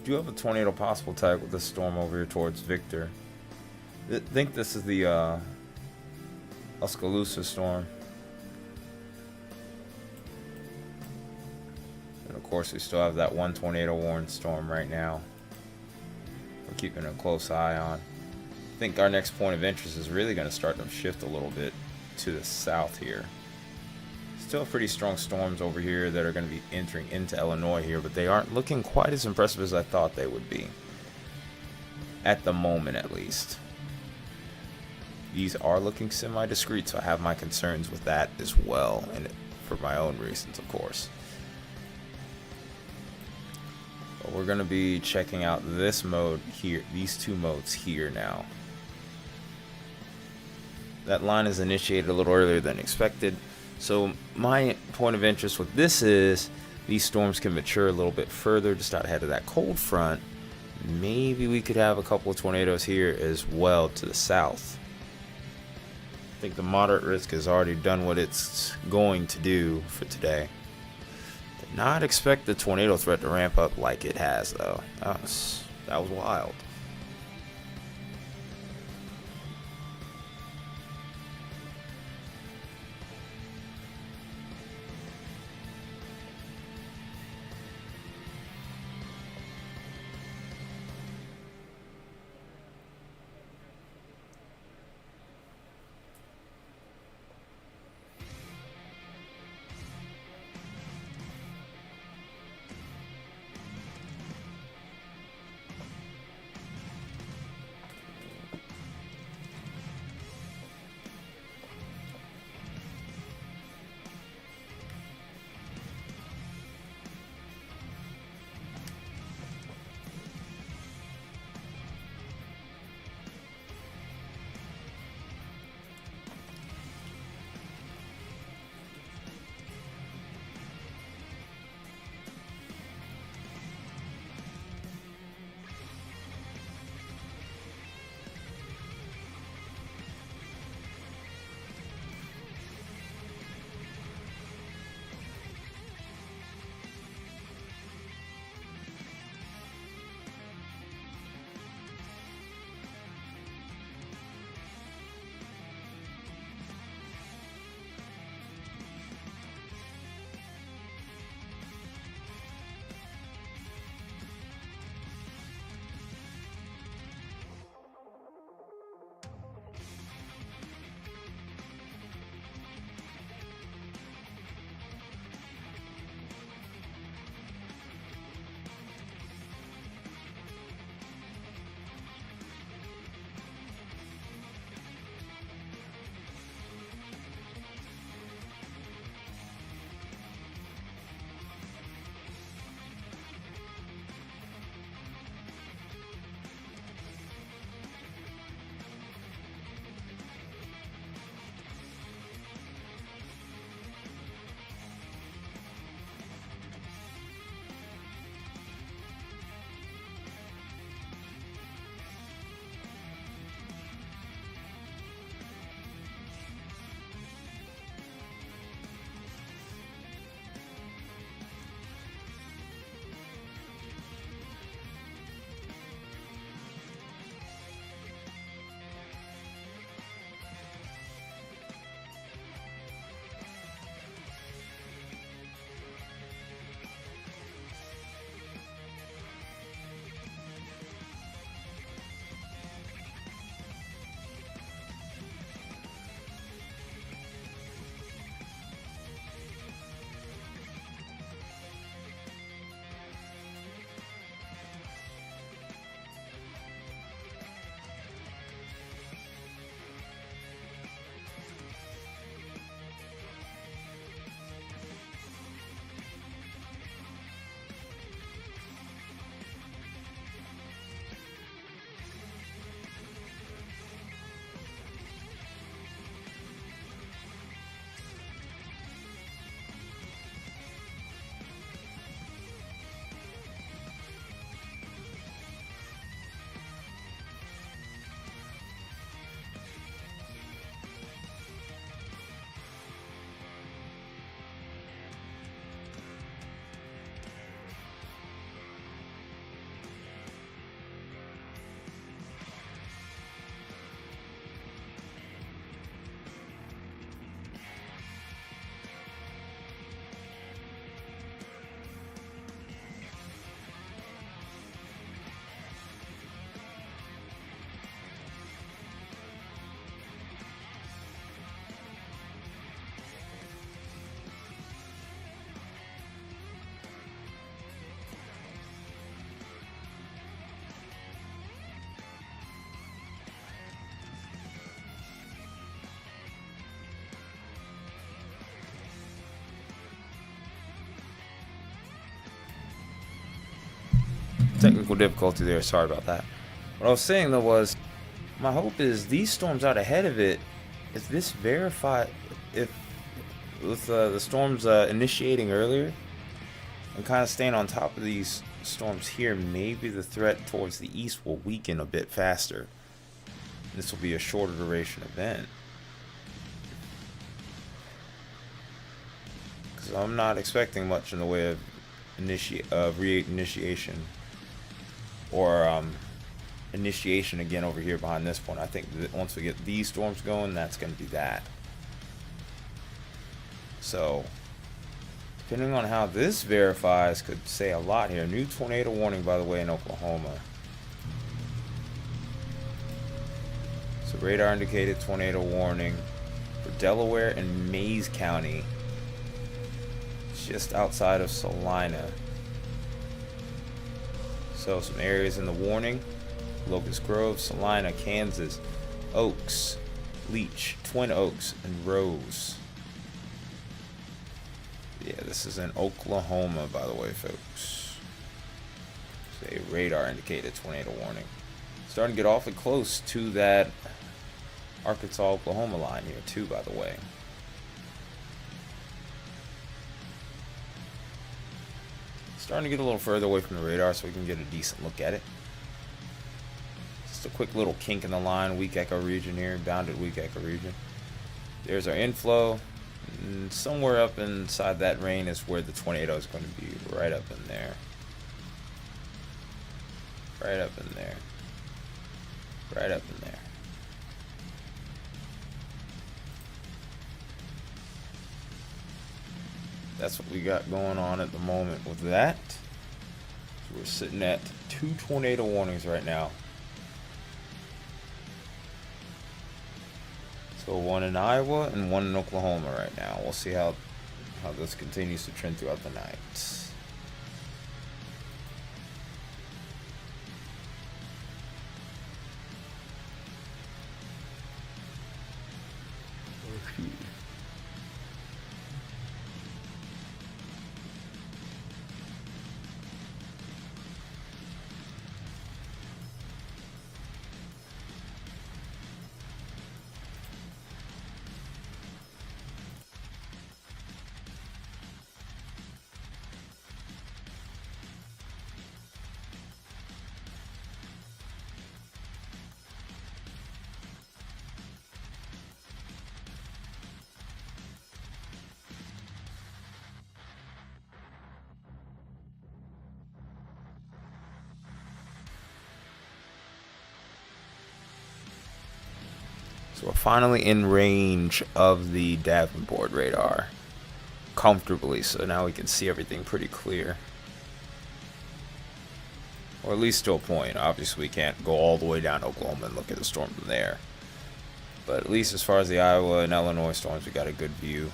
Do have a tornado possible tag with this storm over here towards Victor. I think this is the Oskaloosa storm. And of course we still have that one tornado warning storm right now. We're keeping a close eye on. I think our next point of interest is really going to start to shift a little bit to the south here. Still pretty strong storms over here that are going to be entering into Illinois here, but they aren't looking quite as impressive as I thought they would be. At the moment, at least. These are looking semi-discreet, so I have my concerns with that as well, and for my own reasons, of course. But we're going to be checking out this mode here, these two modes here now. That line is initiated a little earlier than expected. So my point of interest with this is these storms can mature a little bit further just out ahead of that cold front. Maybe we could have a couple of tornadoes here as well to the south. I think the moderate risk has already done what it's going to do for today. Did not expect the tornado threat to ramp up like it has though. That was wild. Technical difficulty there. Sorry about that. What I was saying though was, my hope is these storms out ahead of it. If this verify, if with the storms initiating earlier and kind of staying on top of these storms here, maybe the threat towards the east will weaken a bit faster. This will be a shorter duration event. Because I'm not expecting much in the way of reinitiation or initiation again over here behind this point. I think that once we get these storms going, that's going to be that. So, depending on how this verifies, could say a lot here. New tornado warning, by the way, in Oklahoma. So radar indicated tornado warning for Delaware and Mays County, just outside of Salina. So some areas in the warning: Locust Grove, Salina, Kansas, Oaks, Leech, Twin Oaks, and Rose. Yeah, this is in Oklahoma, by the way, folks. It's a radar indicated tornado warning. Starting to get awfully close to that Arkansas-Oklahoma line here, too, by the way. Starting to get a little further away from the radar so we can get a decent look at it. Just a quick little kink in the line, weak echo region here, bounded weak echo region. There's our inflow. And somewhere up inside that rain is where the tornado is going to be, right up in there. Right up in there. Right up in there. That's what we got going on at the moment with that. So we're sitting at 2 tornado warnings right now. So 1 in Iowa and 1 in Oklahoma right now. We'll see how this continues to trend throughout the night. So we're finally in range of the Davenport radar comfortably, so now we can see everything pretty clear. Or at least to a point. Obviously we can't go all the way down to Oklahoma and look at the storm from there. But at least as far as the Iowa and Illinois storms, we got a good view.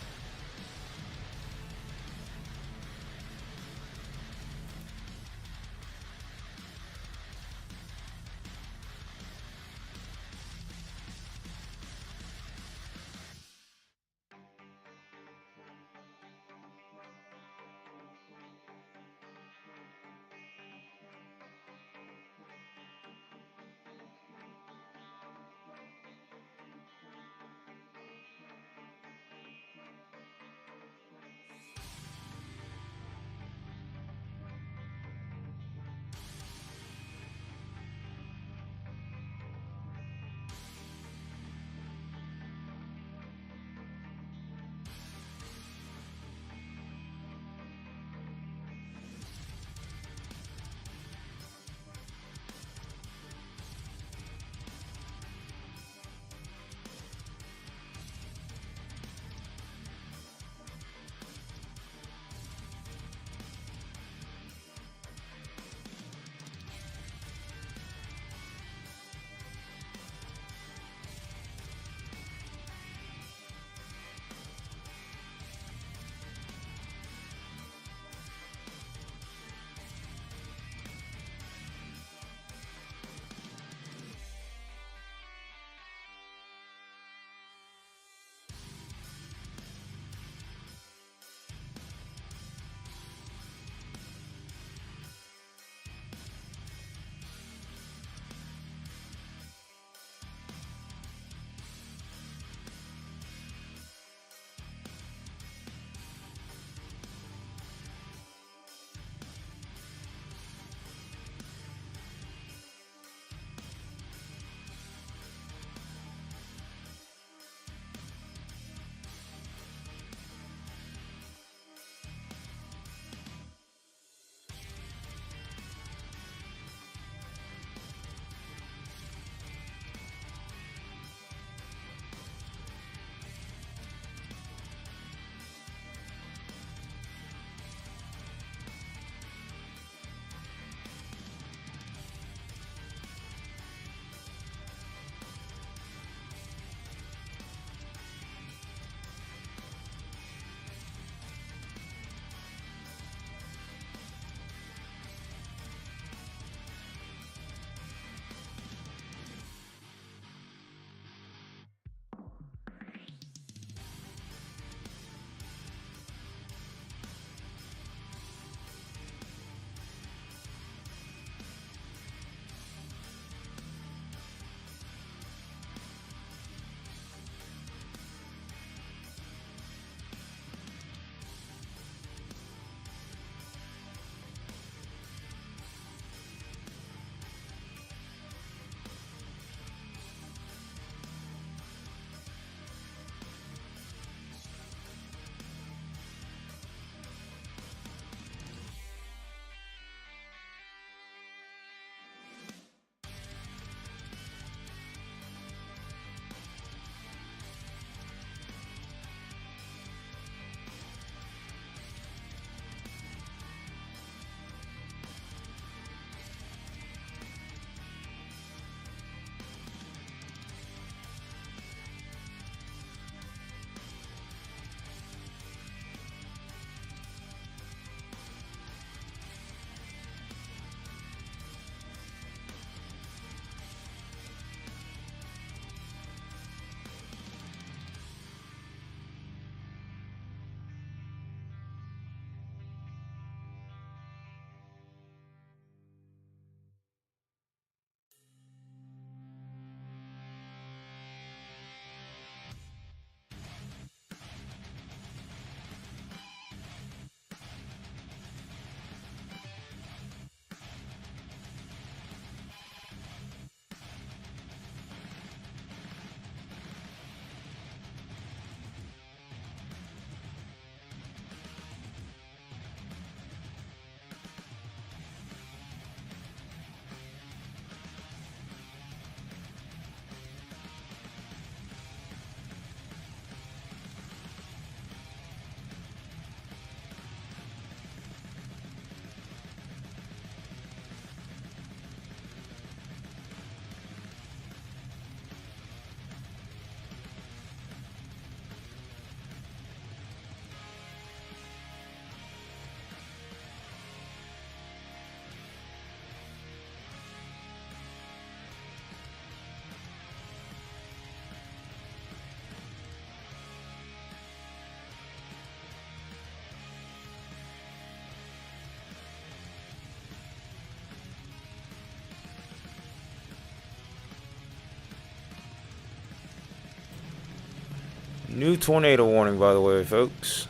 New tornado warning, by the way, folks.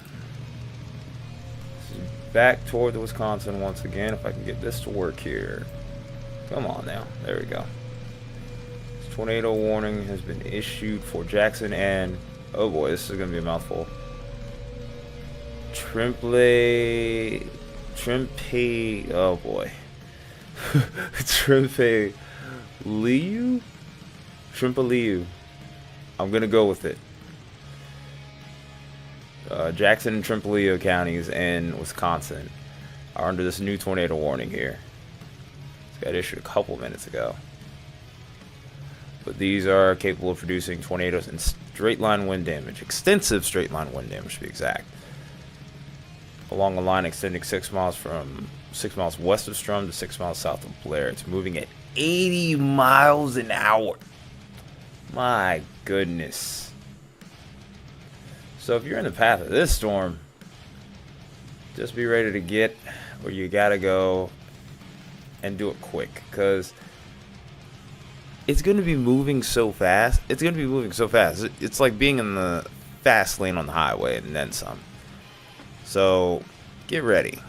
Back toward the Wisconsin once again. If I can get this to work here. Come on now. There we go. This tornado warning has been issued for Jackson and... oh boy, this is going to be a mouthful. Trimpe... oh boy. Trimpeliu? Trimpeliu. I'm going to go with it. Jackson and Trimpeliu counties in Wisconsin are under this new tornado warning here. This got issued a couple minutes ago. But these are capable of producing tornadoes and straight line wind damage. Extensive straight line wind damage, to be exact. Along a line extending 6 miles west of Strum to 6 miles south of Blair. It's moving at 80 miles an hour. My goodness. So if you're in the path of this storm, just be ready to get where you gotta go and do it quick, because it's going to be moving so fast. It's like being in the fast lane on the highway and then some. So get ready.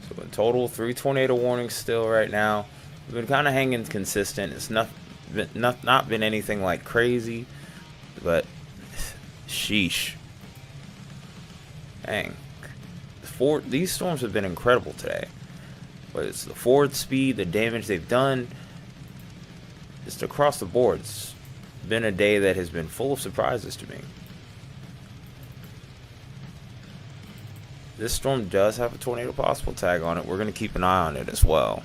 So in total, 3 tornado warnings still right now. We've been kind of hanging consistent. It's not been anything like crazy, but sheesh. Dang. These storms have been incredible today. But it's the forward speed, the damage they've done, just across the board. It's been a day that has been full of surprises to me. This storm does have a tornado possible tag on it. We're going to keep an eye on it as well.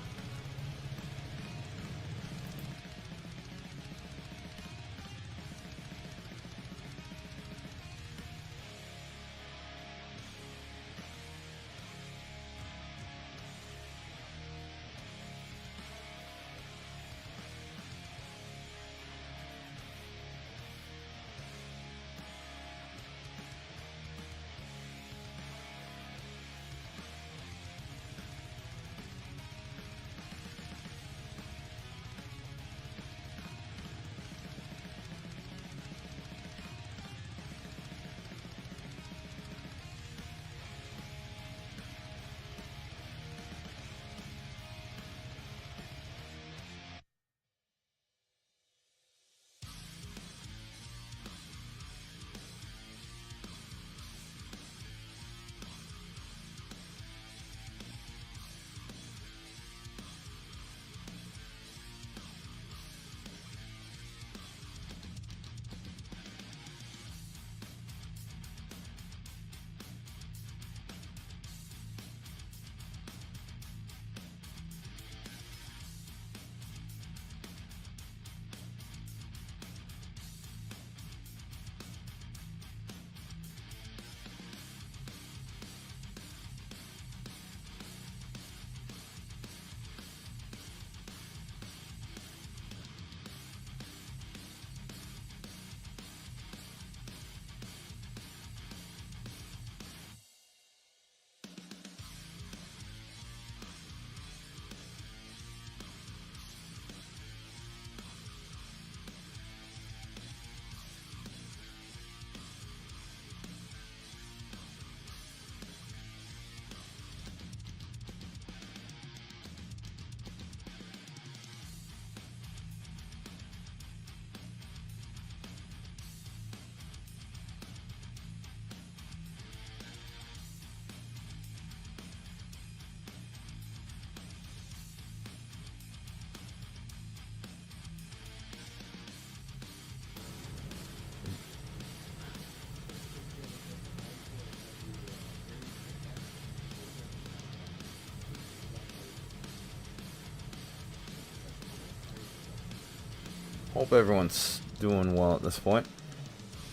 Hope everyone's doing well at this point.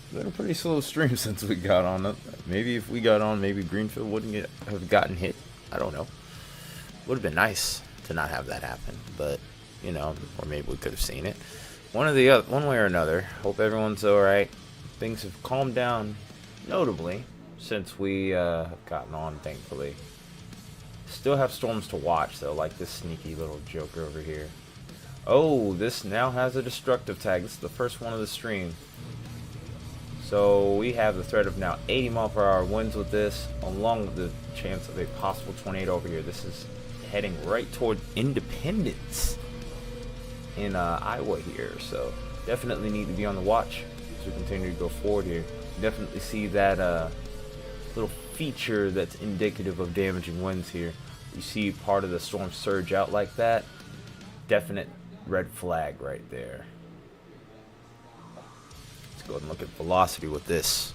It's been a pretty slow stream since we got on it. Maybe if we got on, maybe Greenfield wouldn't have gotten hit. I don't know. Would have been nice to not have that happen, but you know, or maybe we could have seen it. One way or another. Hope everyone's all right. Things have calmed down notably since we have gotten on, thankfully. Still have storms to watch though, like this sneaky little joker over here. Oh, this now has a destructive tag. This is the first one of the stream. So we have the threat of now 80 mph winds with this, along with the chance of a possible tornado over here. This is heading right toward Independence in Iowa here. So definitely need to be on the watch as we continue to go forward here. Definitely see that little feature that's indicative of damaging winds here. You see part of the storm surge out like that. Definite red flag right there. Let's go ahead and look at velocity with this.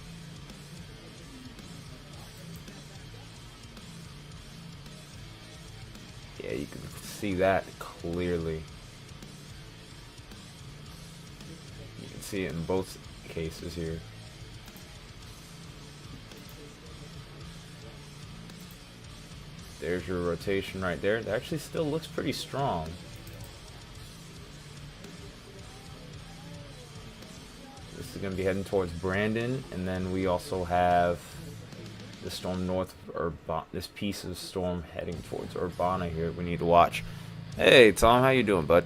Yeah, you can see that clearly. You can see it in both cases here. There's your rotation right there. It actually still looks pretty strong. This is going to be heading towards Brandon, and then we also have the storm north of this piece of storm heading towards Urbana here. We need to watch. Hey Tom, how you doing, bud?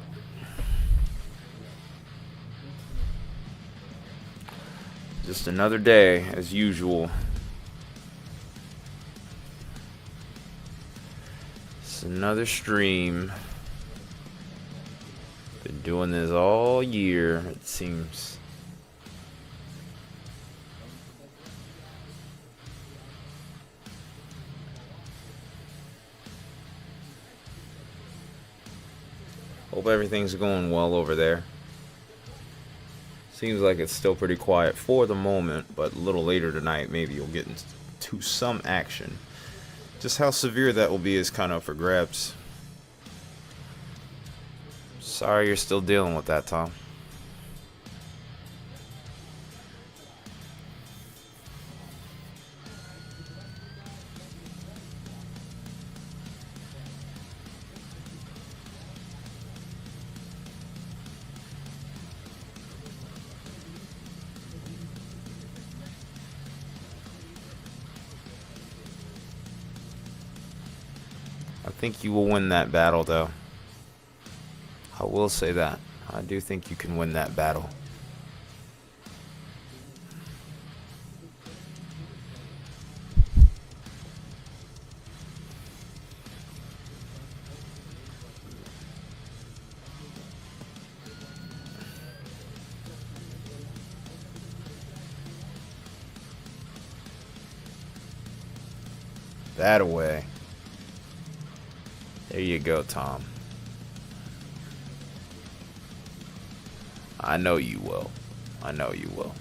Just another day as usual. It's another stream. Been doing this all year, it seems. Hope everything's going well over there. Seems like it's still pretty quiet for the moment, but a little later tonight maybe you'll get into some action. Just how severe that will be is kind of for grabs. Sorry you're still dealing with that, Tom. I think you will win that battle, though. I will say that. I do think you can win that battle. That away. There you go, Tom. I know you will. I know you will.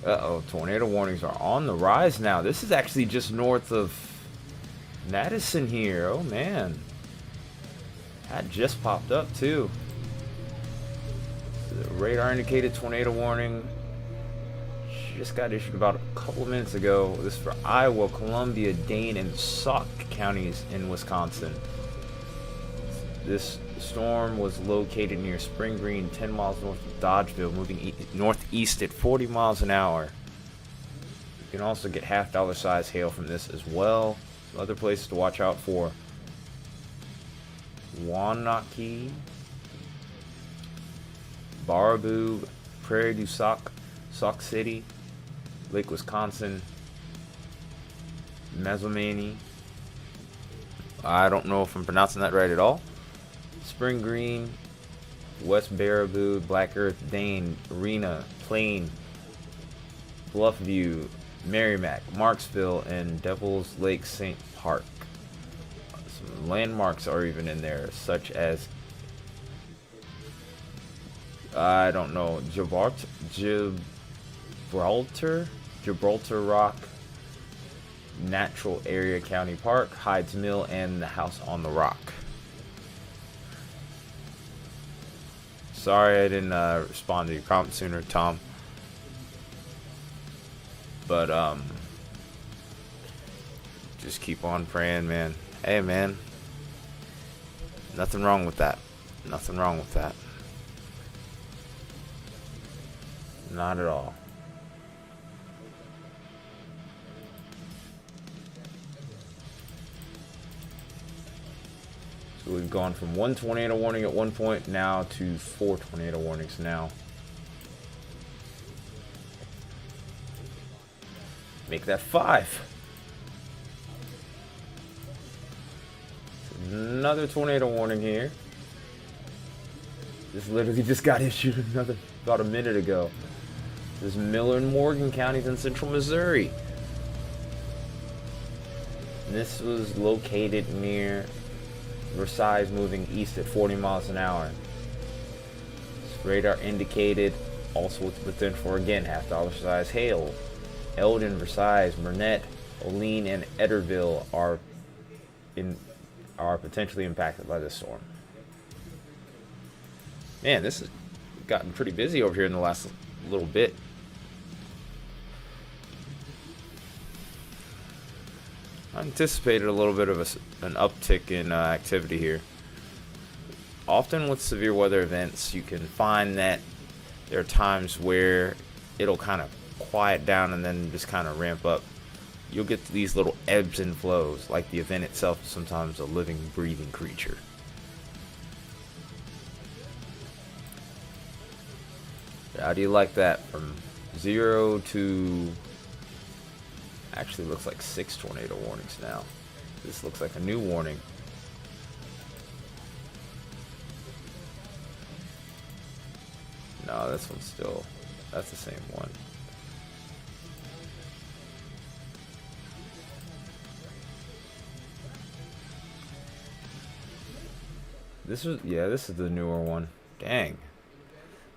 Uh-oh, tornado warnings are on the rise now. This is actually just north of Madison here. Oh, man. That just popped up, too. The radar indicated tornado warning. Just got issued about a couple of minutes ago. This is for Iowa, Columbia, Dane, and Sauk counties in Wisconsin. This storm was located near Spring Green, 10 miles north of Dodgeville, moving northeast at 40 miles an hour. You can also get half-dollar size hail from this as well. Some other places to watch out for: Wanakee, Baraboo, Prairie du Sauk, Sauk City, Lake Wisconsin, Mazomanie. I don't know if I'm pronouncing that right at all. Spring Green, West Baraboo, Black Earth, Dane, Arena, Plain, Bluffview, Merrimack, Marksville, and Devil's Lake St. Park. Some landmarks are even in there, such as, I don't know, Gibraltar Rock, Natural Area County Park, Hydes Mill, and the House on the Rock. Sorry I didn't respond to your comment sooner, Tom. But just keep on praying, man. Hey, man. Nothing wrong with that. Nothing wrong with that. Not at all. So we've gone from 1 tornado warning at one point now to 4 tornado warnings now. Make that 5. Another tornado warning here. This literally just got issued about a minute ago. This is Miller and Morgan counties in central Missouri. This was located near Versailles, moving east at 40 miles an hour. This radar indicated also with the potential for again half-dollar size hail. Eldon, Versailles, Burnett, Olean, and Etterville are potentially impacted by this storm. Man, this has gotten pretty busy over here in the last little bit. I anticipated a little bit of an uptick in activity here. Often with severe weather events, you can find that there are times where it'll kind of quiet down and then just kind of ramp up. You'll get these little ebbs and flows, like the event itself is sometimes a living, breathing creature. How do you like that? From 0 to... Actually looks like 6 tornado warnings now. This looks like a new warning. No, this one's still... That's the same one. This is the newer one. Dang.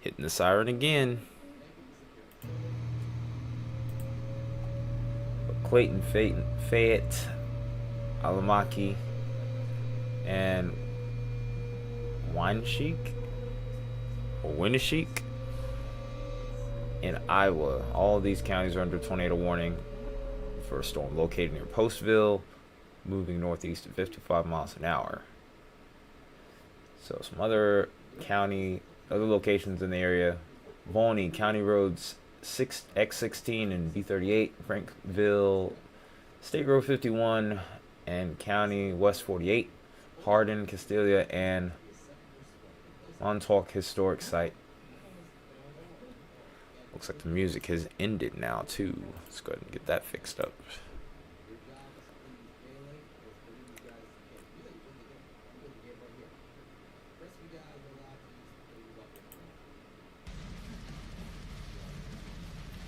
Hitting the siren again. Clayton, Fayette, Alamaki, and Winneshiek in Iowa. All of these counties are under tornado warning for a storm located near Postville, moving northeast at 55 miles an hour. So some other locations in the area: Volney, County Roads X16 and B38, Frankville, State Road 51, and County West 48, Hardin, Castilia, and Montauk Historic Site. Looks like the music has ended now too. Let's go ahead and get that fixed up.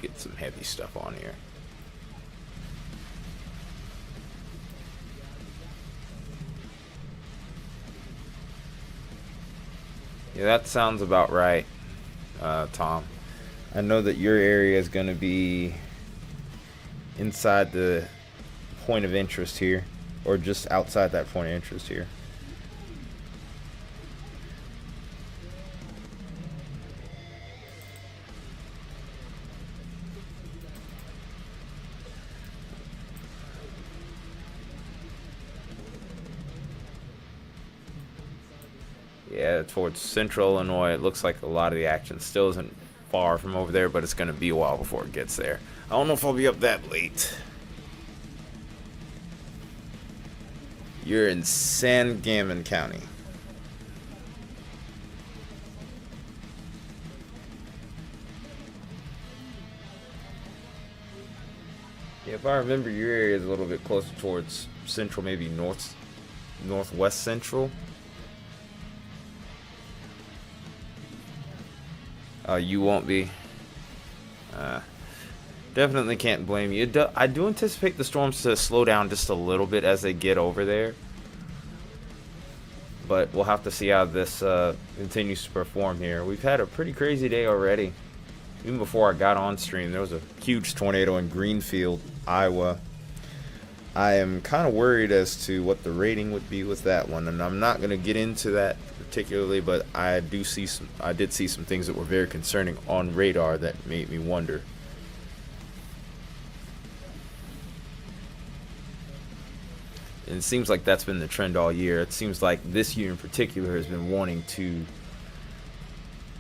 Get some heavy stuff on here. Yeah, that sounds about right, Tom. I know that your area is going to be inside the point of interest here, or just outside that point of interest here. Yeah, towards central Illinois, it looks like a lot of the action still isn't far from over there, but it's going to be a while before it gets there. I don't know if I'll be up that late. You're in Sangamon County. Yeah, if I remember, your area is a little bit closer towards central, maybe northwest central. You won't be. Definitely can't blame you. I do anticipate the storms to slow down just a little bit as they get over there. But we'll have to see how this continues to perform here. We've had a pretty crazy day already. Even before I got on stream, there was a huge tornado in Greenfield, Iowa. I am kind of worried as to what the rating would be with that one, and I'm not going to get into that particularly, but I did see some things that were very concerning on radar that made me wonder. And it seems like that's been the trend all year. It seems like this year in particular has been wanting to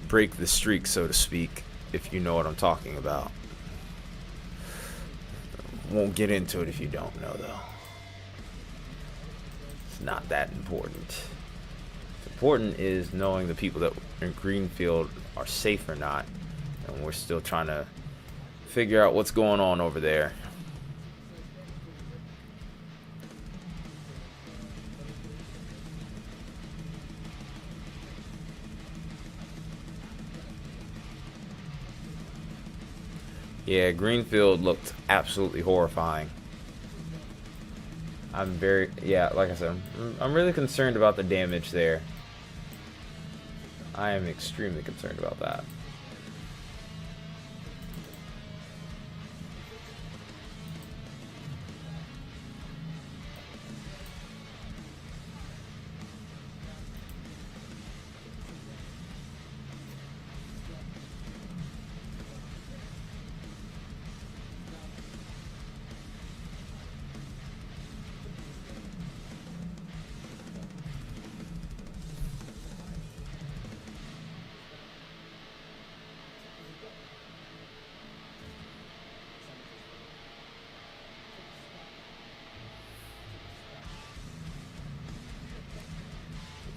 break the streak, so to speak, if you know what I'm talking about. Won't get into it if you don't know, though. It's not that important. What's important is knowing the people that in Greenfield are safe or not, and we're still trying to figure out what's going on over there. Yeah, Greenfield looked absolutely horrifying. Like I said, I'm really concerned about the damage there. I am extremely concerned about that.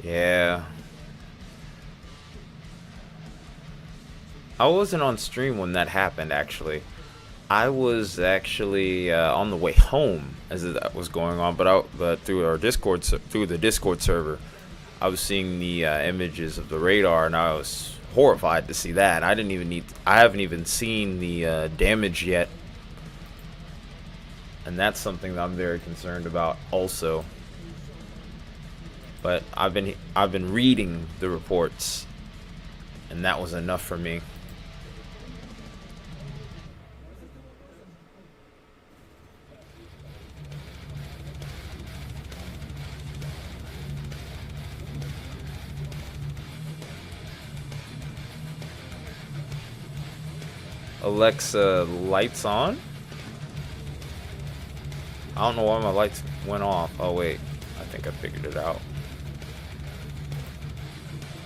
Yeah. I wasn't on stream when that happened, actually. I was actually on the way home as that was going on, but through our through the Discord server, I was seeing the images of the radar, and I was horrified to see that. I haven't even seen the damage yet, and that's something that I'm very concerned about, also. But I've been reading the reports, and that was enough for me. Alexa, lights on? I don't know why my lights went off. Oh wait, I think I figured it out.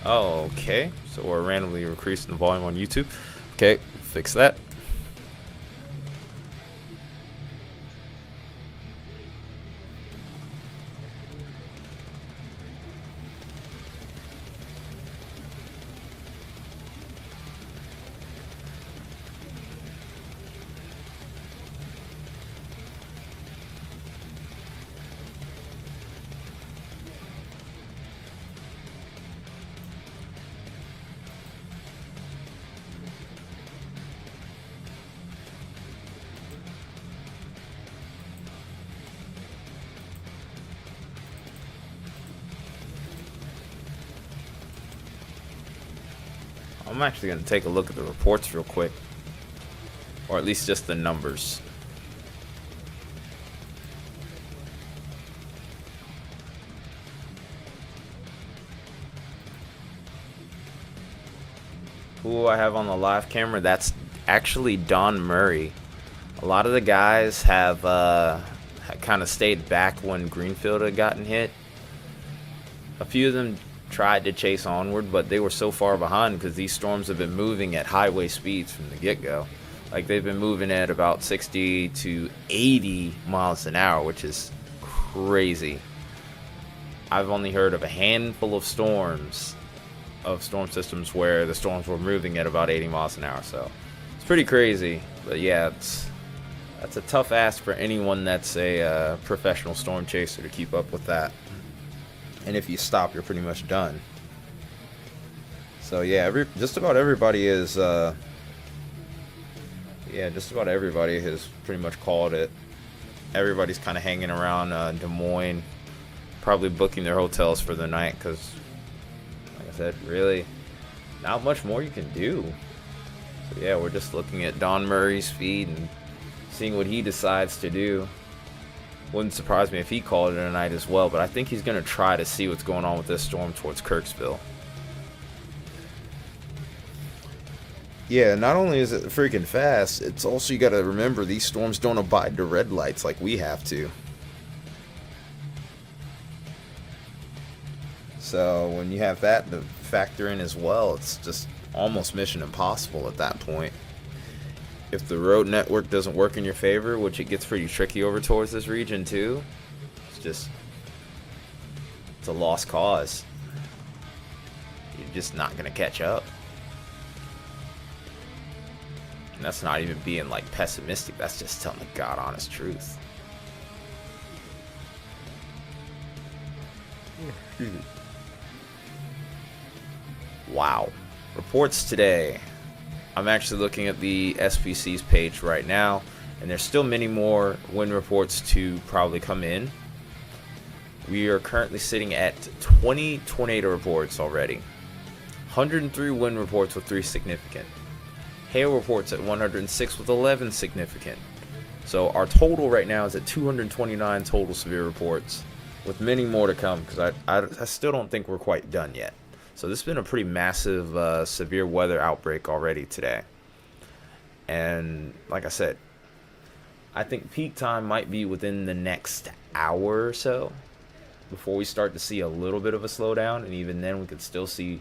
Oh, okay. So we're randomly increasing the volume on YouTube. Okay, fix that. I'm actually going to take a look at the reports real quick. Or at least just the numbers. Who I have on the live camera? That's actually Don Murray. A lot of the guys have kind of stayed back when Greenfield had gotten hit. A few of them tried to chase onward, but they were so far behind because these storms have been moving at highway speeds from the get-go. Like, they've been moving at about 60 to 80 miles an hour, which is crazy. I've only heard of a handful of storm systems where the storms were moving at about 80 miles an hour, so it's pretty crazy. But yeah, that's a tough ask for anyone that's a professional storm chaser to keep up with that. And if you stop, you're pretty much done. So yeah, just about everybody has pretty much called it. Everybody's kind of hanging around Des Moines, probably booking their hotels for the night because, like I said, really not much more you can do. So yeah, we're just looking at Don Murray's feed and seeing what he decides to do. Wouldn't surprise me if he called it a night as well, but I think he's going to try to see what's going on with this storm towards Kirksville. Yeah, not only is it freaking fast, it's also, you got to remember, these storms don't abide to red lights like we have to. So when you have that to factor in as well, it's just almost mission impossible at that point. If the road network doesn't work in your favor, which it gets pretty tricky over towards this region too, it's a lost cause. You're just not gonna catch up. And that's not even being like pessimistic, that's just telling the God honest truth. Wow. Reports today. I'm actually looking at the SPC's page right now, and there's still many more wind reports to probably come in. We are currently sitting at 20 tornado reports already. 103 wind reports with 3 significant. Hail reports at 106 with 11 significant. So our total right now is at 229 total severe reports, with many more to come, because I still don't think we're quite done yet. So this has been a pretty massive severe weather outbreak already today. And like I said, I think peak time might be within the next hour or so before we start to see a little bit of a slowdown. And even then we could still see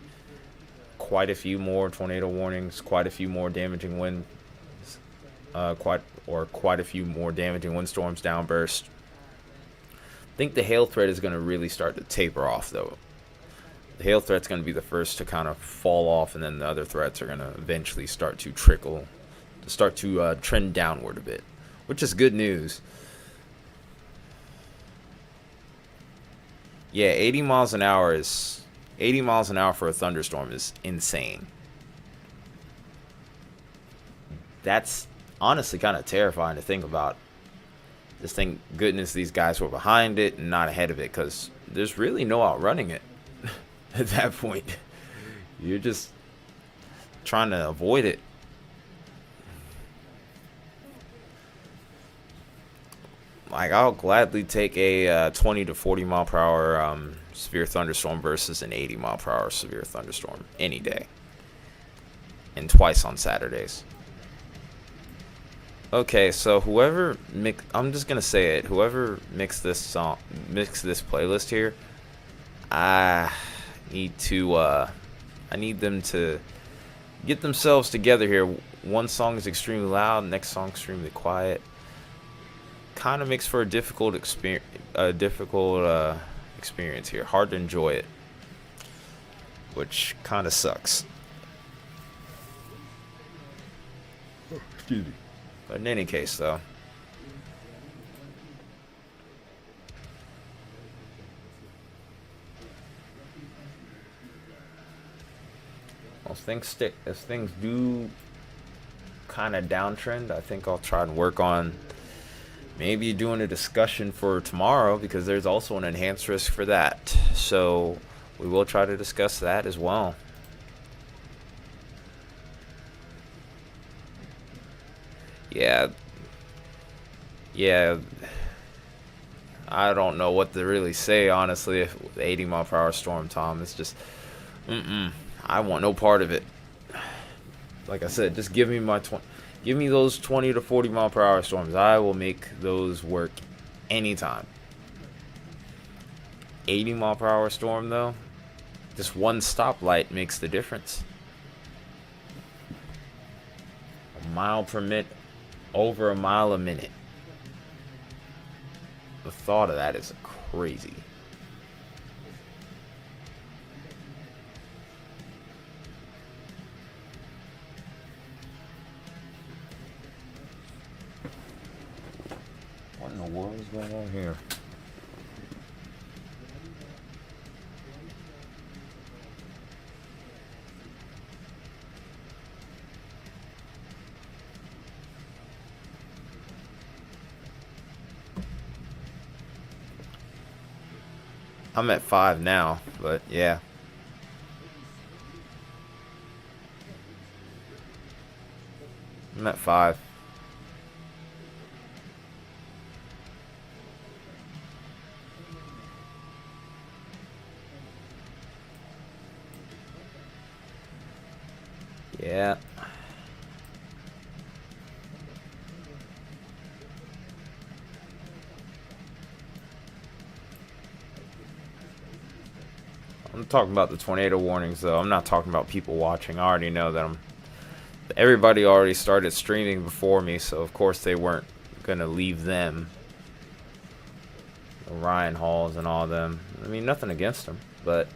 quite a few more tornado warnings, quite a few more damaging wind, quite a few more damaging windstorms, downbursts. I think the hail threat is going to really start to taper off though. The hail threat's going to be the first to kind of fall off, and then the other threats are going to eventually start to trend downward a bit, which is good news. Yeah, 80 miles an hour for a thunderstorm is insane. That's honestly kind of terrifying to think about. Just thank goodness these guys were behind it and not ahead of it, because there's really no outrunning it. At that point, you're just trying to avoid it. Like, I'll gladly take a 20 to 40 mile per hour severe thunderstorm versus an 80 mile per hour severe thunderstorm any day, and twice on Saturdays. Okay, so I'm just gonna say it. Whoever mixed this playlist here, I need them to get themselves together here. One song is extremely loud, next song extremely quiet. Kind of makes for a difficult experience here. Hard to enjoy it, which kind of sucks. Excuse me. But in any case, though, as things do kind of downtrend, I think I'll try and work on maybe doing a discussion for tomorrow, because there's also an enhanced risk for that. So we will try to discuss that as well. Yeah, I don't know what to really say, honestly. If 80 mile per hour storm, Tom, it's just I want no part of it. Like I said, just give me those 20 to 40 mile per hour storms. I will make those work anytime. 80 mile per hour storm, though, just one stoplight makes the difference. A mile per minute, over a mile a minute. The thought of that is crazy. What in the world is going on here? I'm at 5 now, but yeah. I'm at 5. Yeah. I'm talking about the tornado warnings, though. I'm not talking about people watching. I already know that everybody already started streaming before me, so of course they weren't going to leave them. Ryan Halls and all them. I mean, nothing against them, but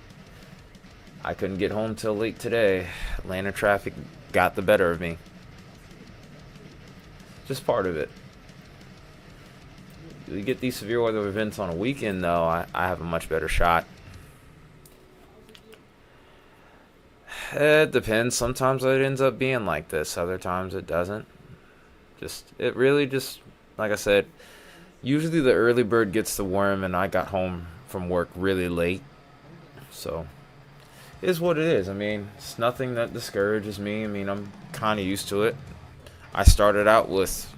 I couldn't get home till late today. Atlanta traffic got the better of me. Just part of it. You get these severe weather events on a weekend, though, I have a much better shot. It depends. Sometimes it ends up being like this. Other times it doesn't. It really just, like I said, usually the early bird gets the worm, and I got home from work really late. So, it is what it is. I mean, it's nothing that discourages me. I mean, I'm kind of used to it. I started out with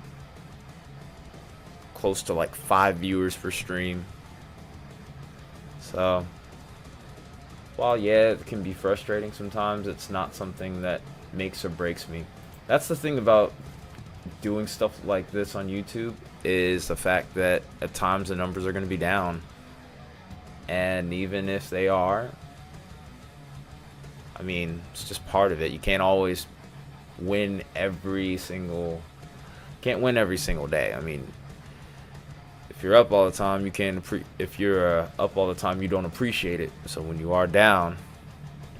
close to like 5 viewers per stream. So, while yeah, it can be frustrating sometimes, it's not something that makes or breaks me. That's the thing about doing stuff like this on YouTube, is the fact that at times the numbers are going to be down. And even if they are, I mean, it's just part of it. You can't always win every single day. I mean, if you're up all the time, if you're up all the time, you don't appreciate it. So when you are down,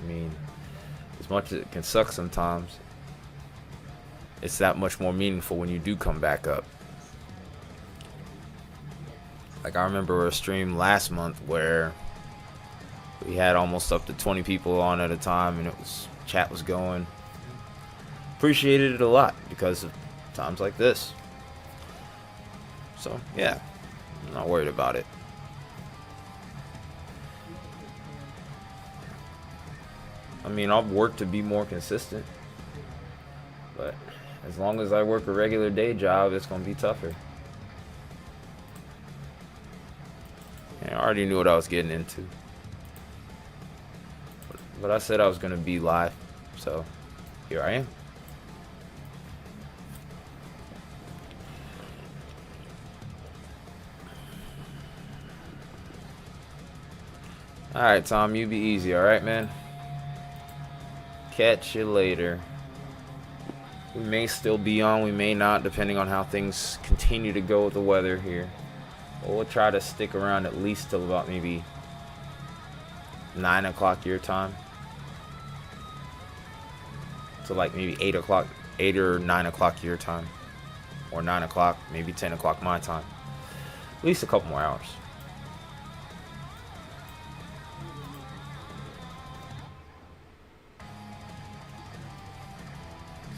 I mean, as much as it can suck sometimes, it's that much more meaningful when you do come back up. Like, I remember a stream last month where we had almost up to 20 people on at a time, and chat was going. Appreciated it a lot because of times like this. So yeah, I'm not worried about it. I mean, I'll work to be more consistent, but as long as I work a regular day job, it's gonna be tougher. I already knew what I was getting into, but I said I was gonna be live, so here I am. Alright, Tom, you be easy, alright, man? Catch you later. We may still be on, we may not, depending on how things continue to go with the weather here. But we'll try to stick around at least till about maybe 9 o'clock your time. So like maybe 8 or 9 o'clock your time. Or 9 o'clock, maybe 10 o'clock my time. At least a couple more hours.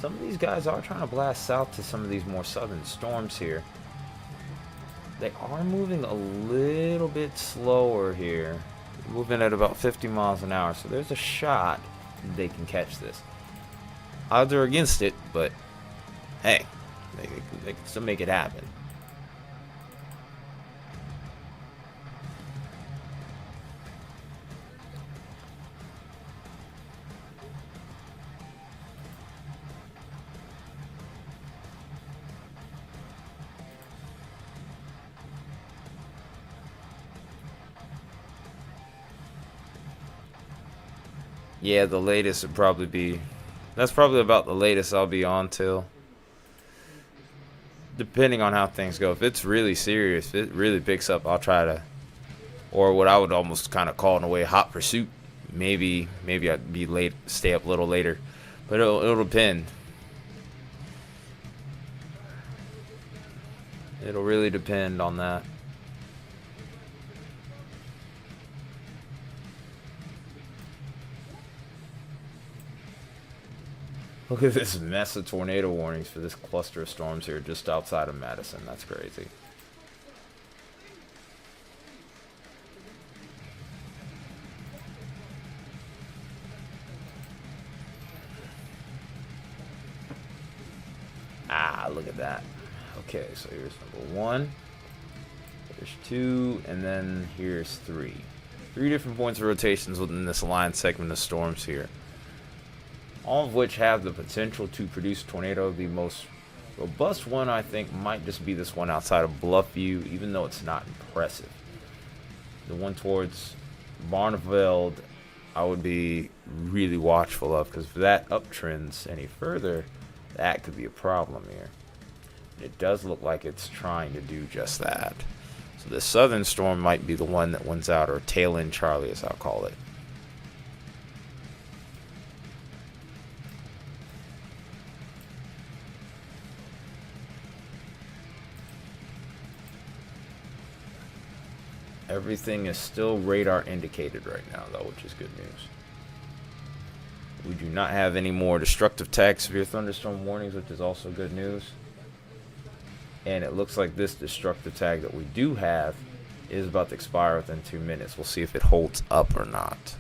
Some of these guys are trying to blast south to some of these more southern storms here. They are moving a little bit slower here. Moving at about 50 miles an hour, so there's a shot they can catch this. Odds are against it, but hey, they can still make it happen. Yeah, the latest would probably be... That's probably about the latest I'll be on till. Depending on how things go. If it's really serious, if it really picks up, I'll try to... Or what I would almost kind of call in a way hot pursuit. Maybe I'd be late, stay up a little later. But it'll depend. It'll really depend on that. Look at this mess of tornado warnings for this cluster of storms here just outside of Madison. That's crazy. Ah, look at that. Okay, so here's number 1. There's 2, and then here's 3. 3 different points of rotations within this line segment of storms here. All of which have the potential to produce a tornado. The most robust one, I think, might just be this one outside of Bluffview, even though it's not impressive. The one towards Barneveld I would be really watchful of, because if that uptrends any further, that could be a problem here. It does look like it's trying to do just that. So the southern storm might be the one that wins out, or tail end Charlie as I'll call it. Everything is still radar indicated right now, though, which is good news. We do not have any more destructive tag severe thunderstorm warnings, which is also good news. And it looks like this destructive tag that we do have is about to expire within 2 minutes. We'll see if it holds up or not.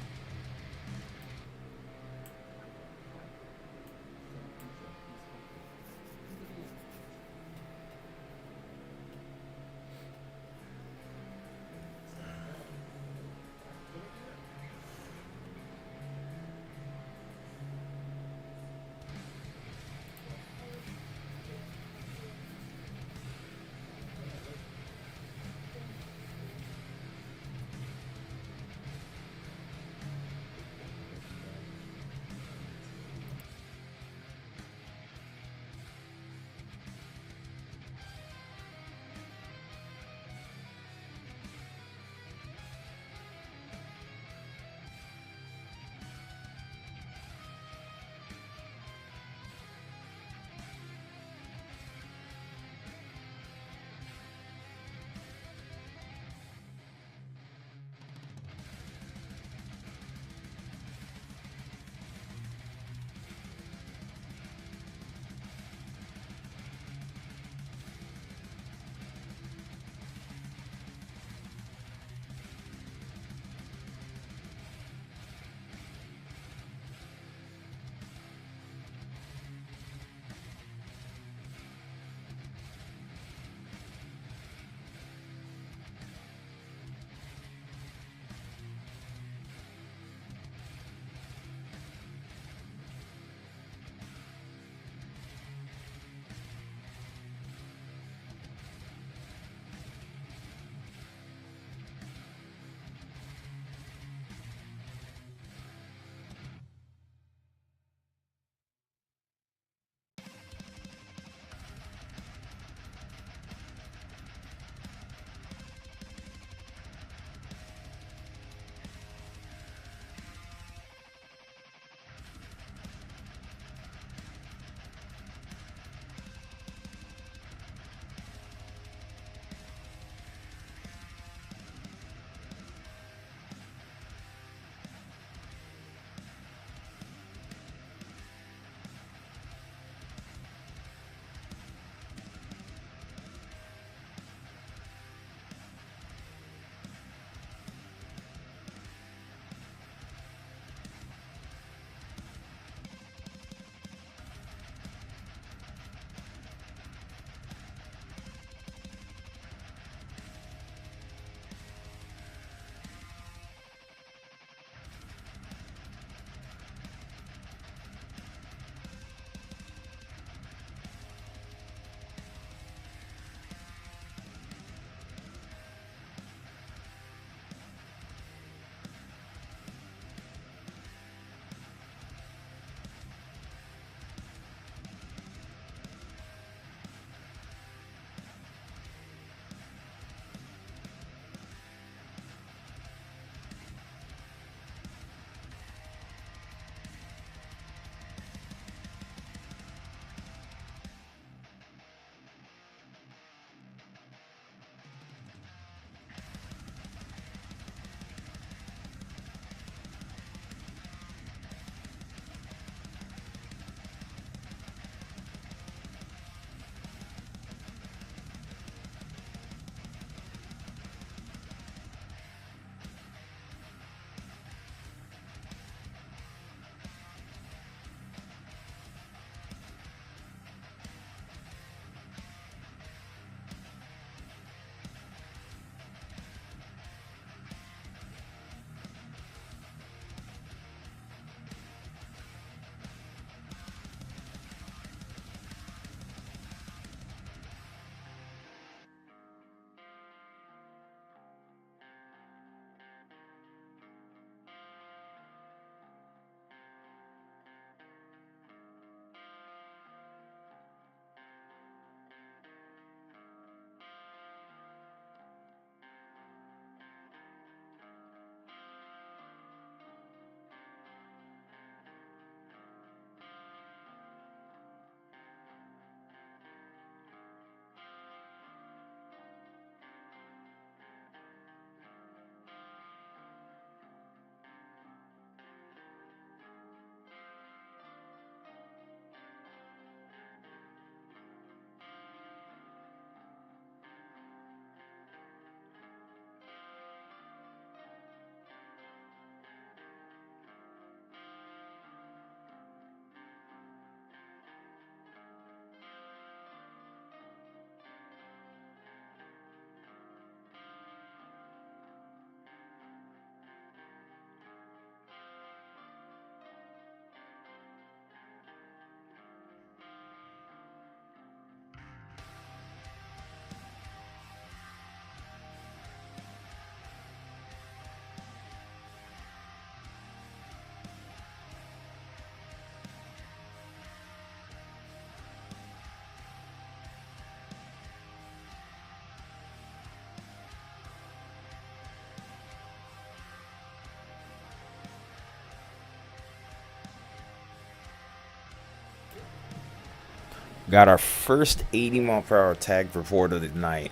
Got our first 80-mile-per-hour tag report of the night.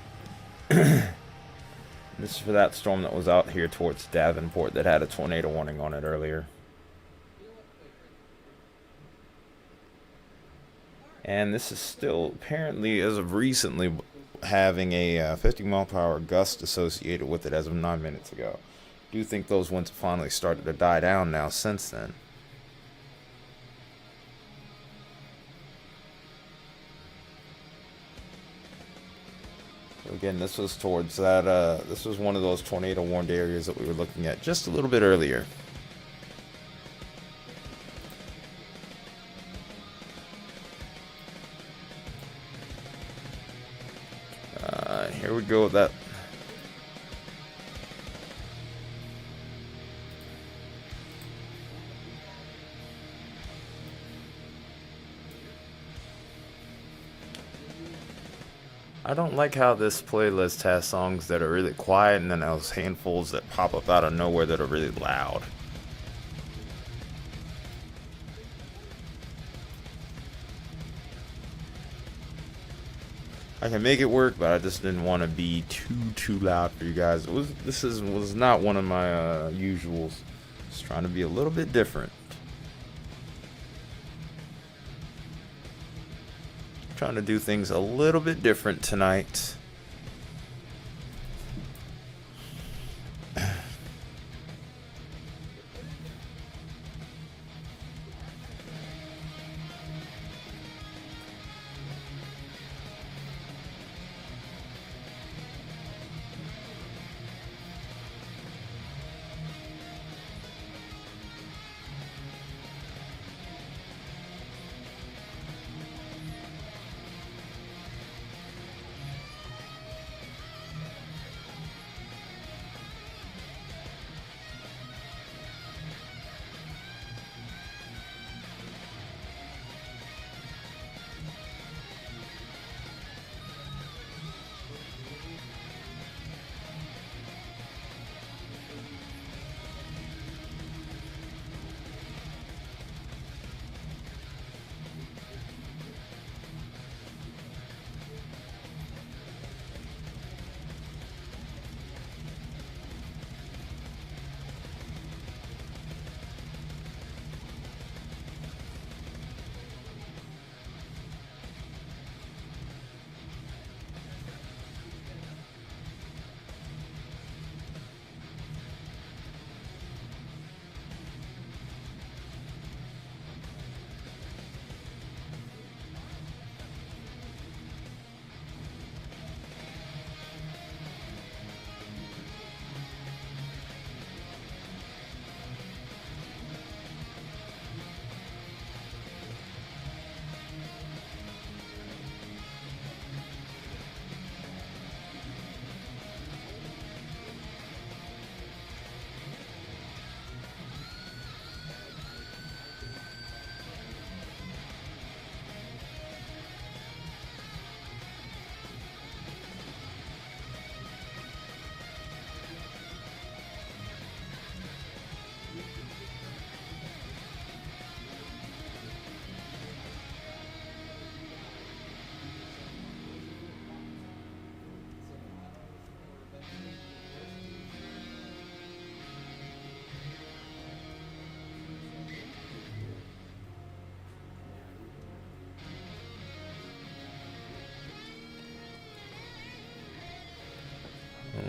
This is for that storm that was out here towards Davenport that had a tornado warning on it earlier. And this is still apparently, as of recently, having a 50-mile-per-hour gust associated with it as of 9 minutes ago. I do think those winds have finally started to die down now since then. Again, this was towards that, this was one of those tornado warned areas that we were looking at just a little bit earlier. Here we go with that. I don't like how this playlist has songs that are really quiet and then those handfuls that pop up out of nowhere that are really loud. I can make it work, but I just didn't want to be too loud for you guys. This was not one of my usuals. Just trying to be a little bit different. Trying to do things a little bit different tonight.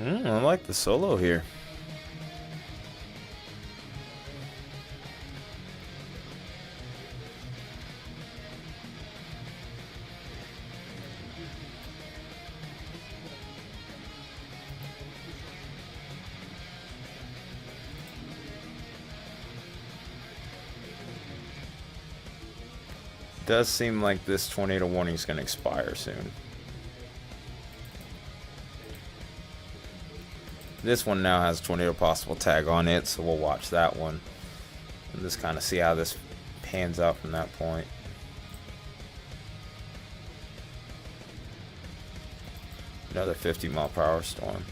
I like the solo here. Does seem like this tornado warning is going to expire soon. This one now has tornado possible tag on it, so we'll watch that one and just kind of see how this pans out from that point. Another 50-mile-per-hour storm.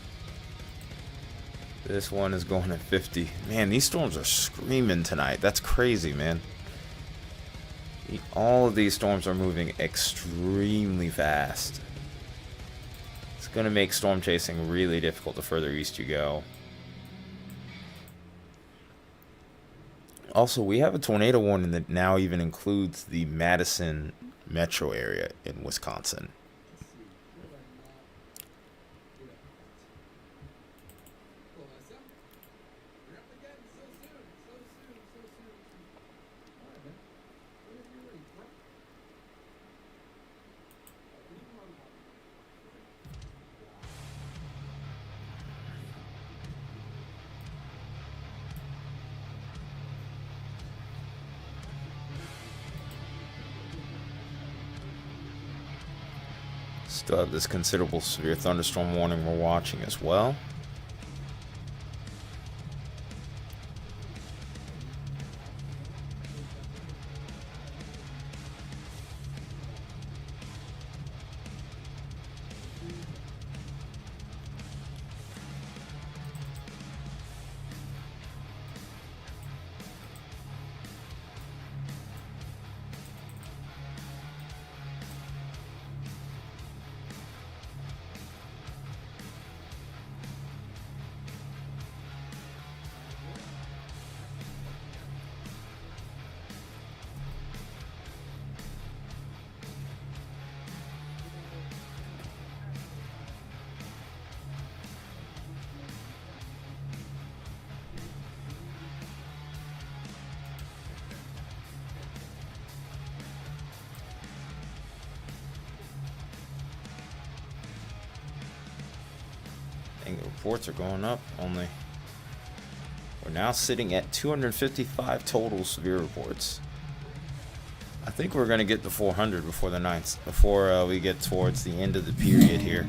This one is going at 50. Man, these storms are screaming tonight. That's crazy, man. All of these storms are moving extremely fast. It's going to make storm chasing really difficult the further east you go. Also, we have a tornado warning that now even includes the Madison metro area in Wisconsin. Still have this considerable severe thunderstorm warning we're watching as well. And the reports are going up only. We're now sitting at 255 total severe reports. I think we're going to get to 400 before the ninth, before we get towards the end of the period here,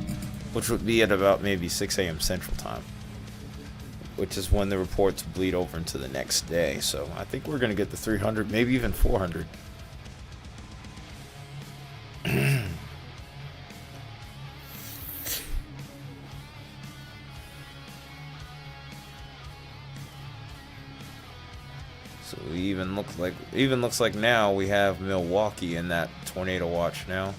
which would be at about maybe 6 a.m. Central Time, which is when the reports bleed over into the next day. So I think we're going to get to 300, maybe even 400. So even looks like now we have Milwaukee in that tornado watch now.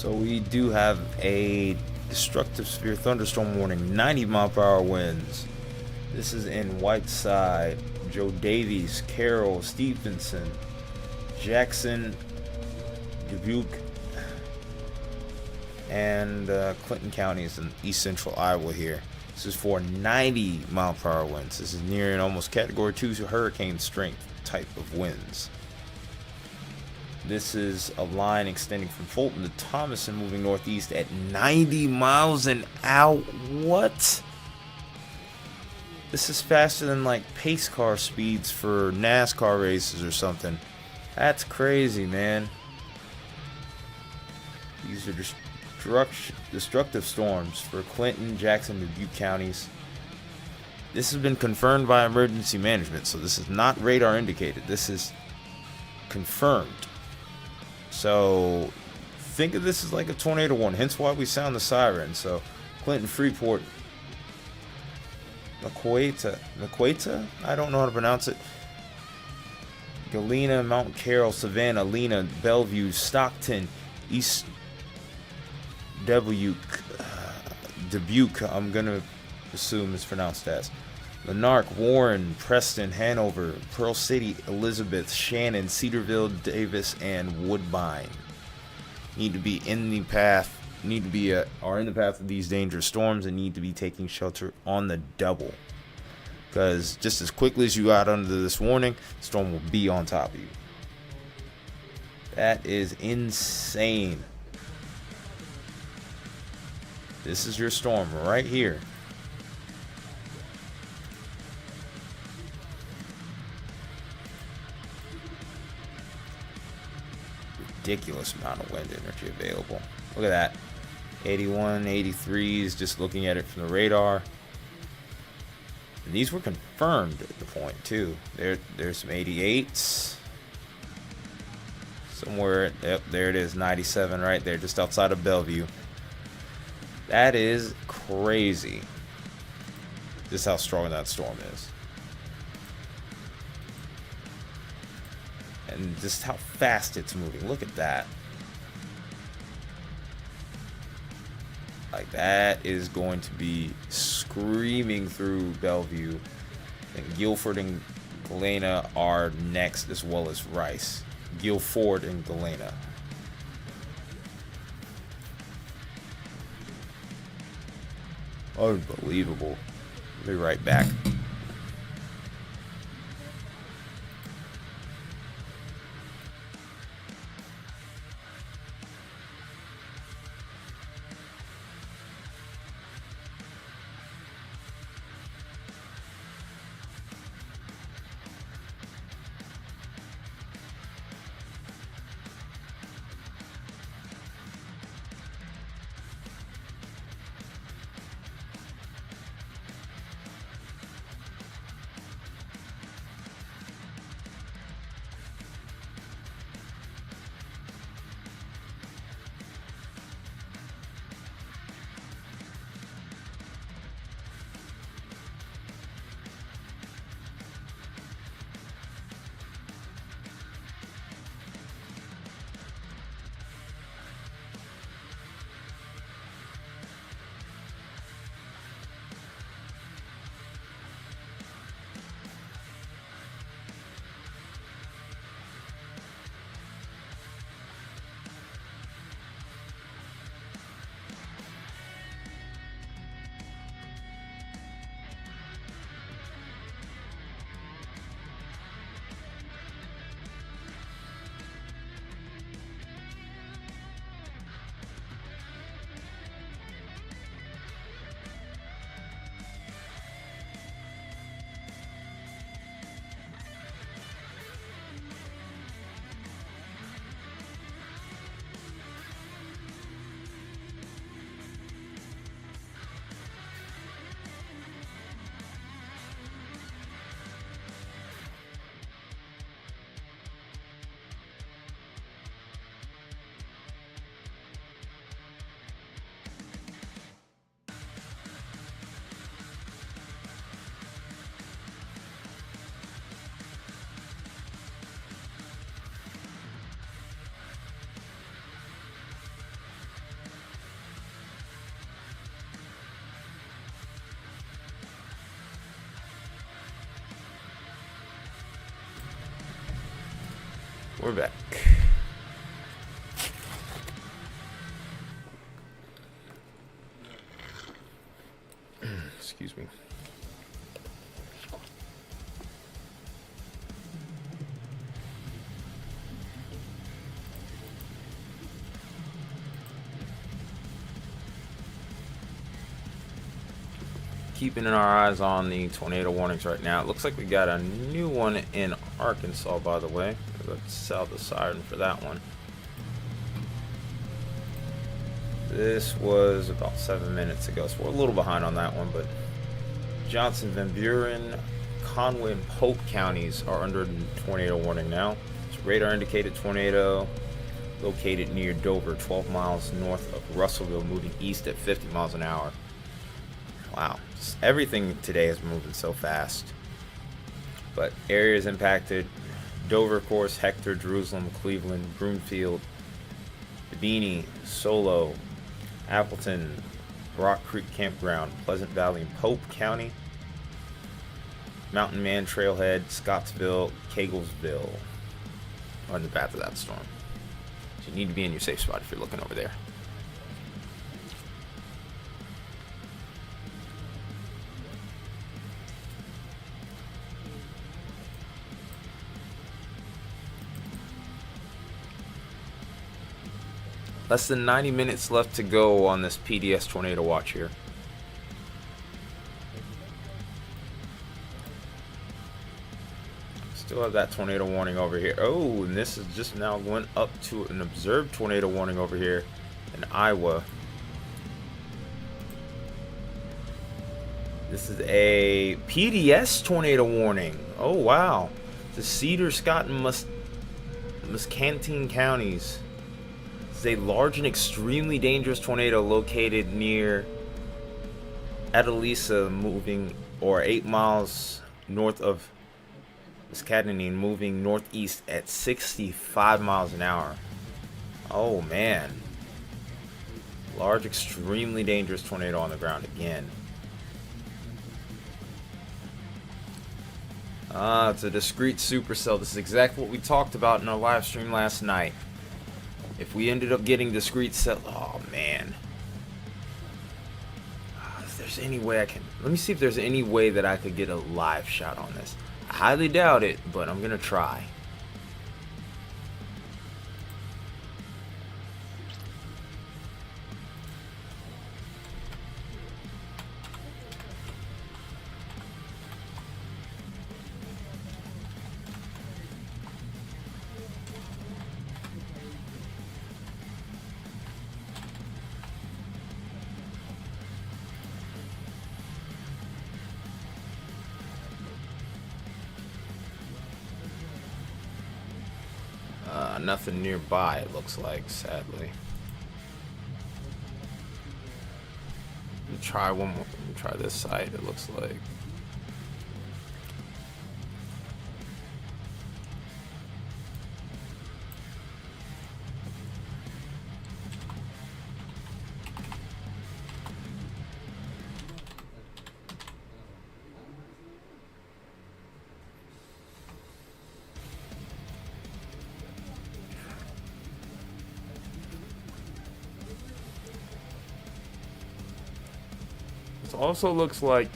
So we do have a destructive severe thunderstorm warning, 90 mile per hour winds. This is in Whiteside, Joe Davies, Carroll, Stevenson, Jackson, Dubuque, and Clinton counties in east central Iowa here. This is for 90 mile per hour winds. This is nearing almost category 2 hurricane strength type of winds. This is a line extending from Fulton to Thomas and moving northeast at 90 miles an hour. What? This is faster than like pace car speeds for NASCAR races or something. That's crazy, man. These are destructive storms for Clinton, Jackson, and Dubuque counties. This has been confirmed by emergency management, so this is not radar indicated. This is confirmed. So think of this as like a tornado warning, hence why we sound the siren. So Clinton, Freeport, Maqueta, I don't know how to pronounce it. Galena, Mount Carroll, Savannah, Lena, Bellevue, Stockton, East Dubuque, I'm gonna assume it's pronounced as Lanark, Warren, Preston, Hanover, Pearl City, Elizabeth, Shannon, Cedarville, Davis, and Woodbine need to be in the path. Are in the path of these dangerous storms and need to be taking shelter on the double. Because just as quickly as you got under this warning, the storm will be on top of you. That is insane. This is your storm right here. Ridiculous amount of wind energy available. Look at that. 81, 83s, just looking at it from the radar. And these were confirmed at the point too. There's some 88s. Somewhere, yep, there it is, 97 right there, just outside of Bellevue. That is crazy. Just how strong that storm is. And just how fast it's moving. Look at that. Like, that is going to be screaming through Bellevue. And Guilford and Galena are next, as well as Rice. Guilford and Galena. Unbelievable. I'll be right back. we're back. Excuse me. Keeping our eyes on the tornado warnings right now. It looks like we got a new one in Arkansas, by the way. Let's sound the siren for that one. This was about 7 minutes ago, so we're a little behind on that one, but Johnson, Van Buren, Conway, and Polk counties are under tornado warning now. It's a radar indicated tornado located near Dover, 12 miles north of Russellville, moving east at 50 miles an hour. Wow, just everything today is moving so fast. But areas impacted: Dover, of course, Hector, Jerusalem, Cleveland, Broomfield, Bebini, Solo, Appleton, Rock Creek Campground, Pleasant Valley, and Pope County, Mountain Man, Trailhead, Scottsville, Caglesville are in the path of that storm. So you need to be in your safe spot if you're looking over there. Less than 90 minutes left to go on this PDS tornado watch here. Still have that tornado warning over here. Oh, and this is just now went up to an observed tornado warning over here in Iowa. This is a PDS tornado warning. Oh, wow. The Cedar, Scott, and Muscatine counties. A large and extremely dangerous tornado located near Adelisa, moving 8 miles north of Muscatine, moving northeast at 65 miles an hour. Oh man, large, extremely dangerous tornado on the ground again. It's a discrete supercell. This is exactly what we talked about in our live stream last night. If we ended up getting discrete cell, oh man. If there's any way I can, let me see if there's any way that I could get a live shot on this. I highly doubt it, but I'm gonna try. Nothing nearby, it looks like, sadly. Let me try one more. Let me try this side, it looks like. Also looks like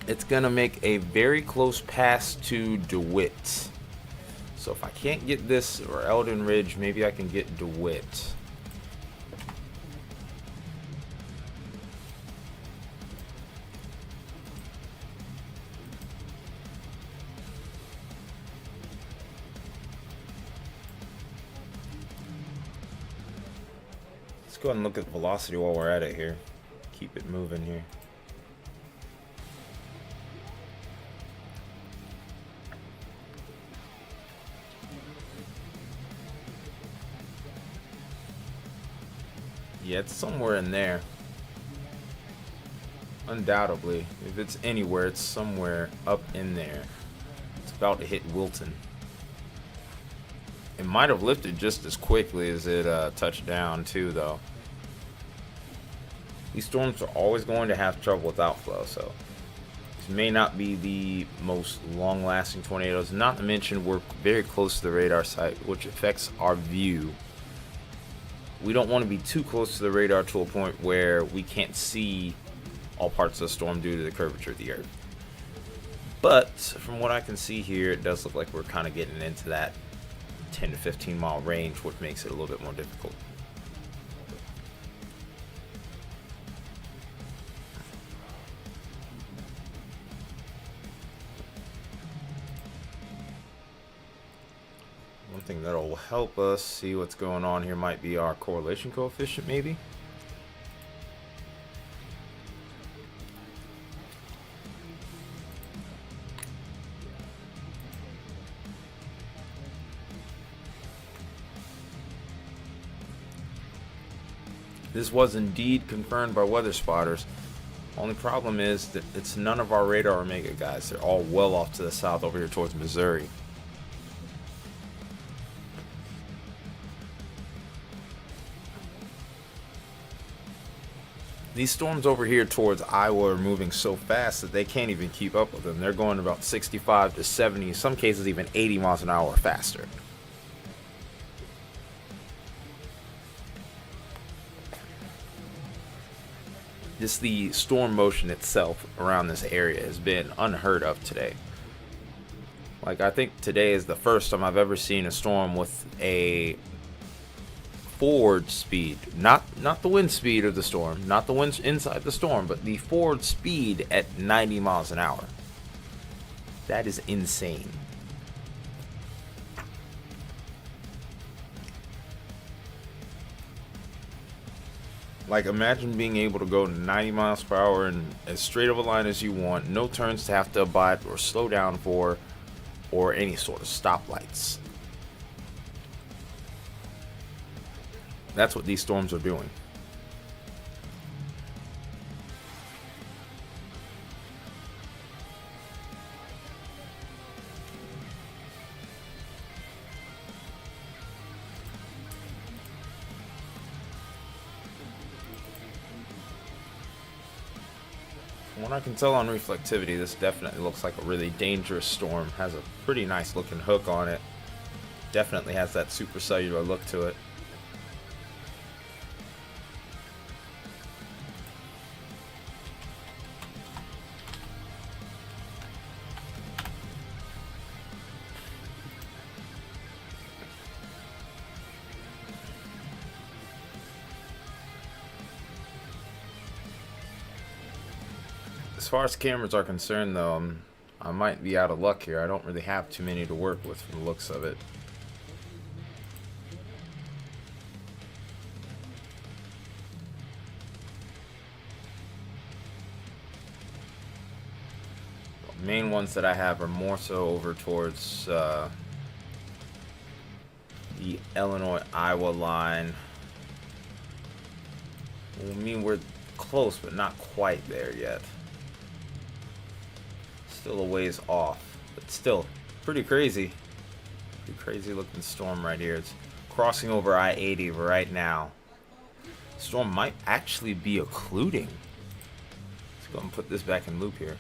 it's gonna make a very close pass to DeWitt. So if I can't get this or Eldon Ridge, maybe I can get DeWitt. Let's go ahead and look at velocity while we're at it here. Keep it moving here. Yeah, it's somewhere in there. Undoubtedly. If it's anywhere, it's somewhere up in there. It's about to hit Wilton. It might have lifted just as quickly as it touched down too, though. These storms are always going to have trouble with outflow, so just may not be the most long-lasting tornadoes. Not to mention, we're very close to the radar site, which affects our view. We don't want to be too close to the radar to a point where we can't see all parts of the storm due to the curvature of the earth. But from what I can see here, it does look like we're kind of getting into that 10 to 15 mile range, which makes it a little bit more difficult. One thing that'll help us see what's going on here might be our correlation coefficient, maybe. This was indeed confirmed by weather spotters. Only problem is that it's none of our radar Omega guys. They're all well off to the south over here towards Missouri. These storms over here towards Iowa are moving so fast that they can't even keep up with them. They're going about 65 to 70, in some cases even 80 miles an hour faster. Just the storm motion itself around this area has been unheard of today. Like, I think today is the first time I've ever seen a storm with a forward speed, not the wind speed of the storm, not the wind inside the storm, but the forward speed at 90 miles an hour. That is insane. Like, imagine being able to go 90 miles per hour in as straight of a line as you want, no turns to have to abide or slow down for, or any sort of stoplights. That's what these storms are doing. From what I can tell on reflectivity, this definitely looks like a really dangerous storm. Has a pretty nice looking hook on it. Definitely has that supercellular look to it. As far as cameras are concerned, though, I might be out of luck here. I don't really have too many to work with from the looks of it. The main ones that I have are more so over towards the Illinois-Iowa line. I mean, we're close, but not quite there yet. Still a ways off, but still pretty crazy. Pretty crazy looking storm right here. It's crossing over I-80 right now. Storm might actually be occluding. Let's go and put this back in loop here.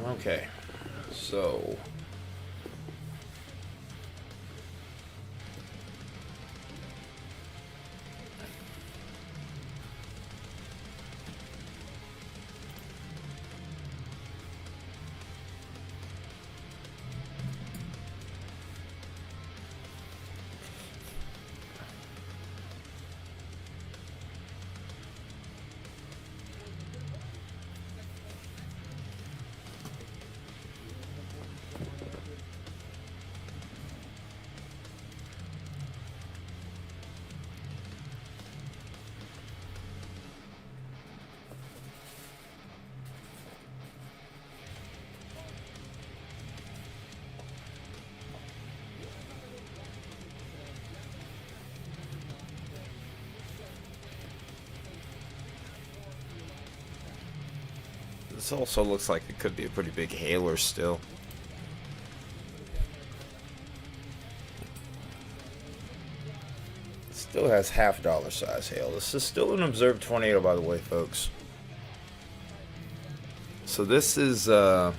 Okay, so This also looks like it could be a pretty big hailer still. Still has half dollar size hail. This is still an observed tornado, by the way, folks. So this is not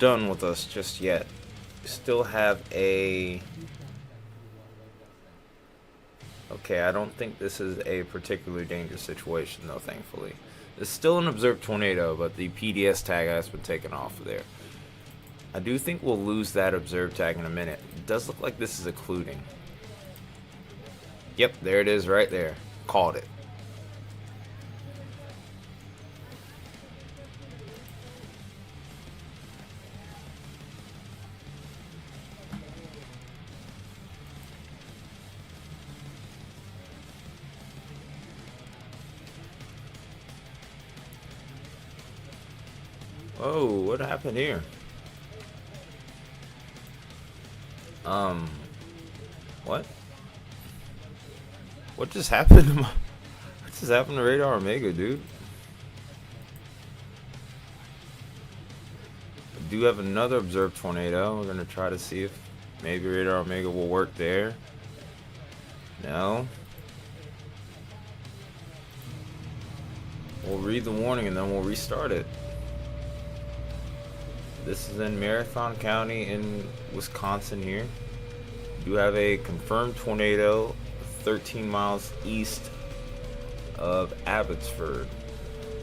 done with us just yet. We still have a... Okay, I don't think this is a particularly dangerous situation, though, thankfully. It's still an observed tornado, but the PDS tag has been taken off of there. I do think we'll lose that observed tag in a minute. It does look like this is occluding. Yep, there it is right there. Called it. Oh, what happened here? What? What just happened to my... What just happened to Radar Omega, dude? I do have another observed tornado. We're gonna try to see if maybe Radar Omega will work there. No. We'll read the warning and then we'll restart it. This is in Marathon County in Wisconsin here. You have a confirmed tornado 13 miles east of Abbotsford.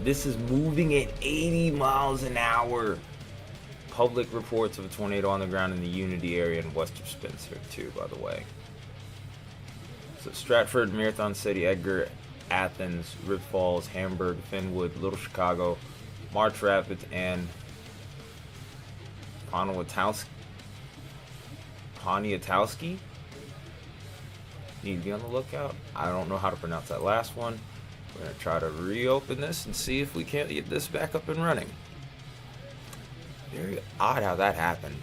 This is moving at 80 miles an hour. Public reports of a tornado on the ground in the Unity area in Western Spencer too, by the way. So Stratford, Marathon City, Edgar, Athens, Rib Falls, Hamburg, Fenwood, Little Chicago, March Rapids, and Poniatowski. Need to be on the lookout. I don't know how to pronounce that last one. We're going to try to reopen this and see if we can't get this back up and running. Very odd how that happened.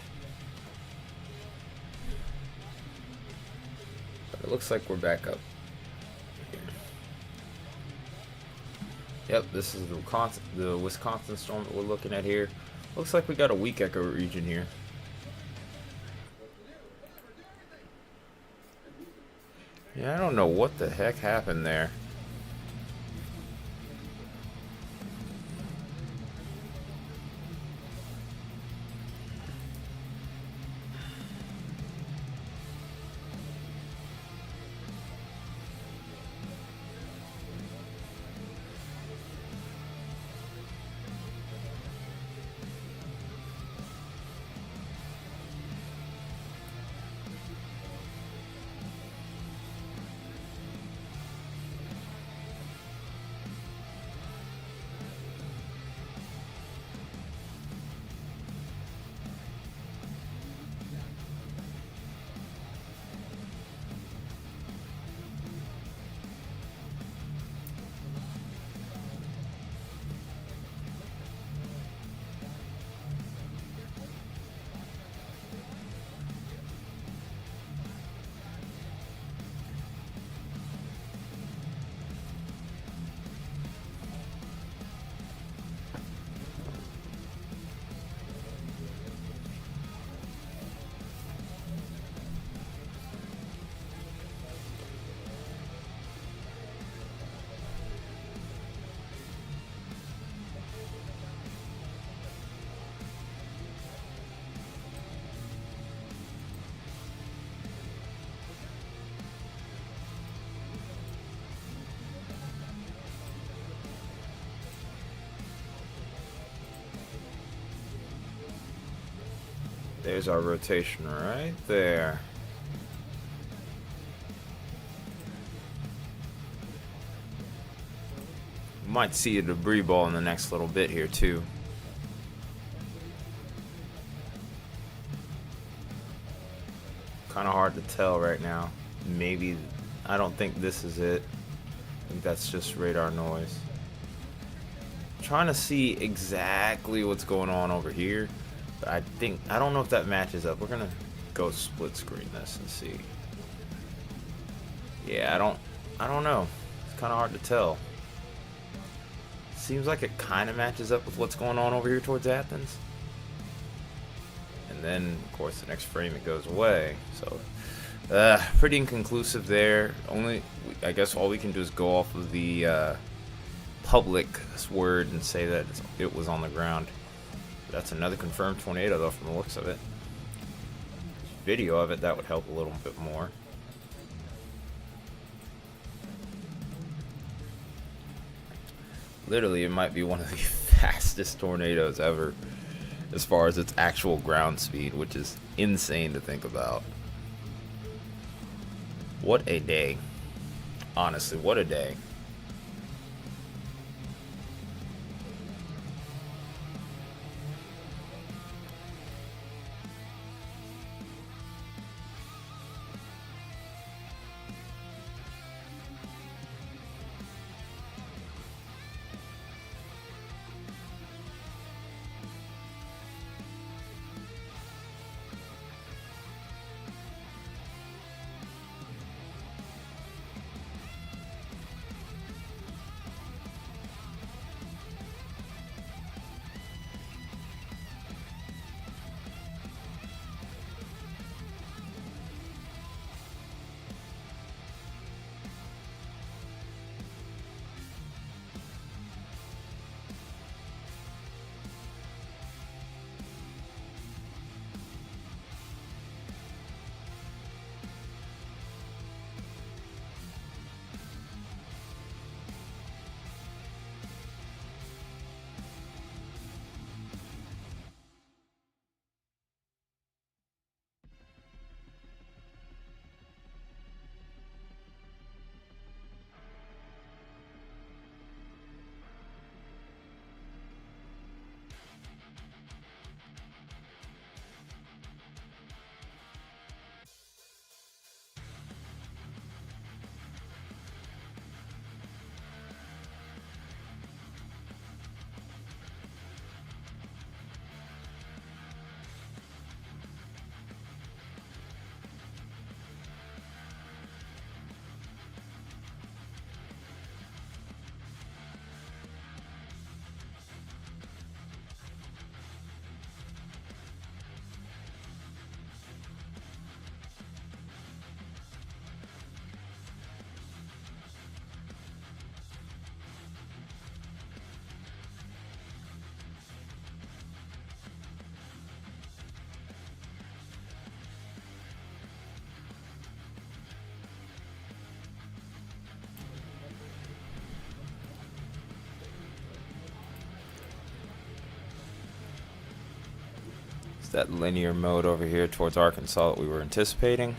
But it looks like we're back up here. Yep, this is the Wisconsin storm that we're looking at here. Looks like we got a weak echo region here. Yeah, I don't know what the heck happened there. There's our rotation right there. Might see a debris ball in the next little bit here too. Kind of hard to tell right now. Maybe, I don't think this is it. I think that's just radar noise. Trying to see exactly what's going on over here. I don't know if that matches up. We're gonna go split screen this and see. Yeah, I don't know. It's kind of hard to tell. seems like it kind of matches up with what's going on over here towards Athens. And then, of course, the next frame it goes away. So, pretty inconclusive there. I guess all we can do is go off of the public's word and say that it was on the ground. That's another confirmed tornado, though, from the looks of it. Video of it, that would help a little bit more. Literally, it might be one of the fastest tornadoes ever as far as its actual ground speed, which is insane to think about. What a day. Honestly, what a day. That linear mode over here towards Arkansas that we were anticipating.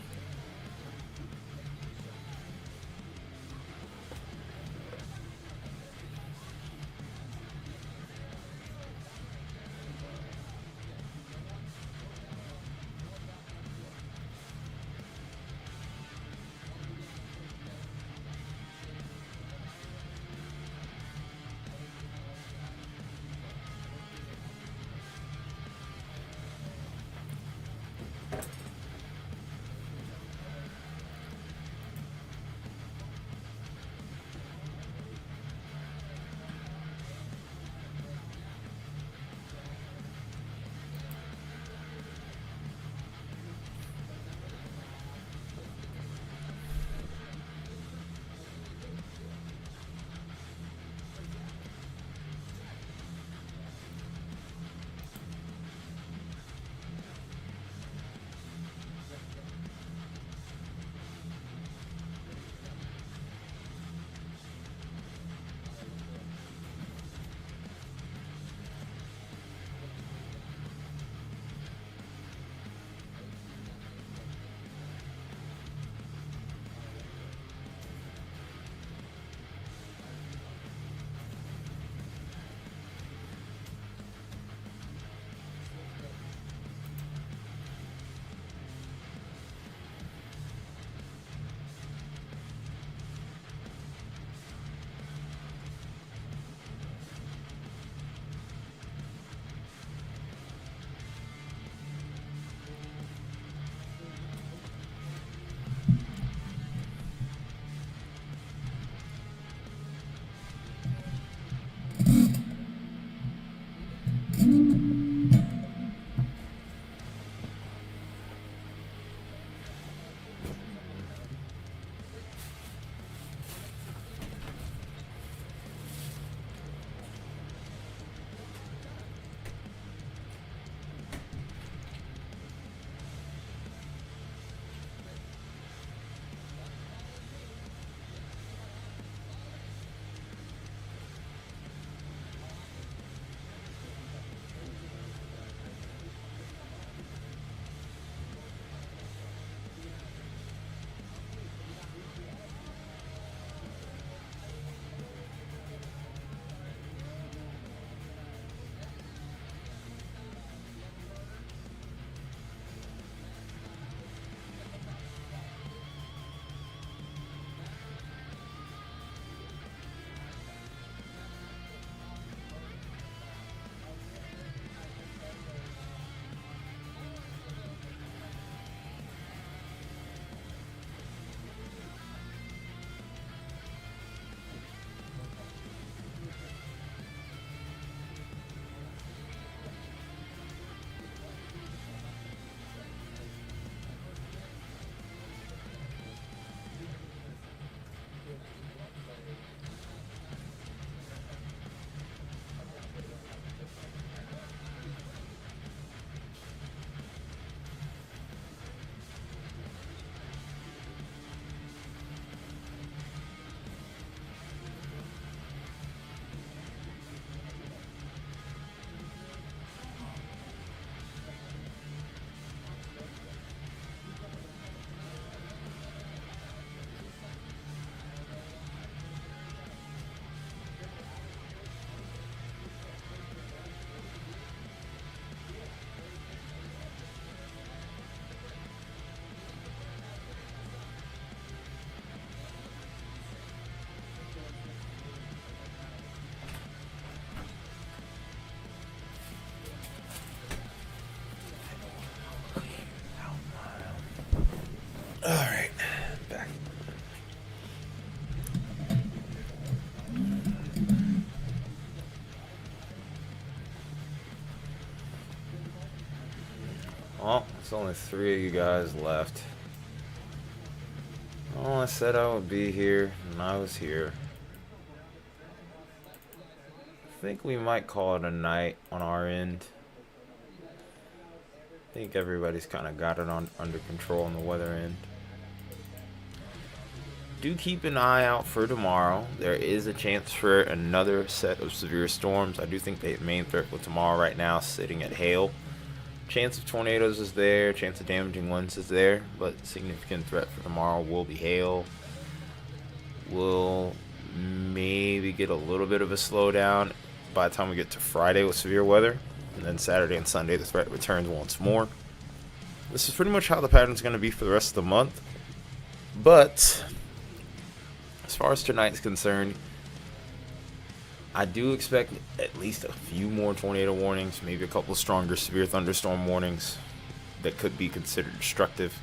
All right, back. Well, there's only 3 of you guys left. Well, I said I would be here, and I was here. I think we might call it a night on our end. I think everybody's kind of got it under control on the weather end. Do keep an eye out for tomorrow. There is a chance for another set of severe storms. I do think the main threat with tomorrow right now is sitting at hail. Chance of tornadoes is there, chance of damaging winds is there, but significant threat for tomorrow will be hail. We'll maybe get a little bit of a slowdown by the time we get to Friday with severe weather, and then Saturday and Sunday the threat returns once more. This is pretty much how the pattern's going to be for the rest of the month. But as far as tonight's concerned, I do expect at least a few more tornado warnings, maybe a couple of stronger severe thunderstorm warnings that could be considered destructive.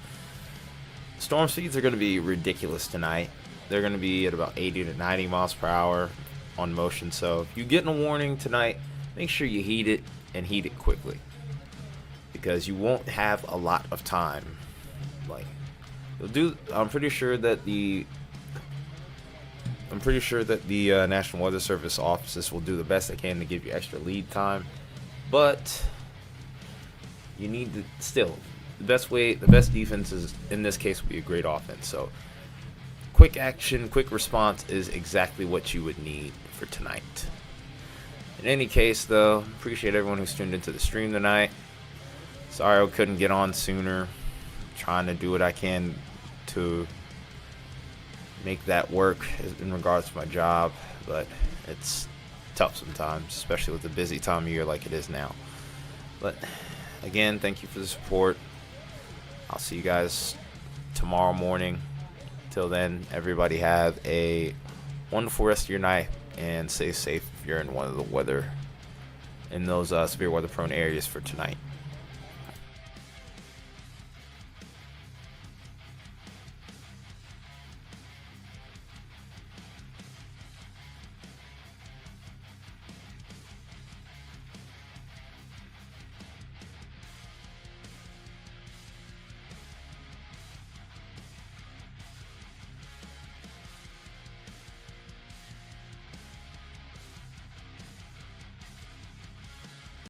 Storm speeds are going to be ridiculous tonight. They're going to be at about 80 to 90 miles per hour on motion. So if you get a warning tonight, make sure you heed it and heed it quickly, because you won't have a lot of time. Like, I'm pretty sure that the National Weather Service offices will do the best they can to give you extra lead time, but you need to still, the best defense is, in this case, will be a great offense. So quick action, quick response is exactly what you would need for tonight. In any case, though, appreciate everyone who's tuned into the stream tonight. Sorry I couldn't get on sooner. Trying to do what I can to make that work in regards to my job, but it's tough sometimes, especially with the busy time of year like it is now. But again, thank you for the support. I'll see you guys tomorrow morning. Till then, everybody have a wonderful rest of your night and stay safe if you're in those severe weather prone areas for tonight.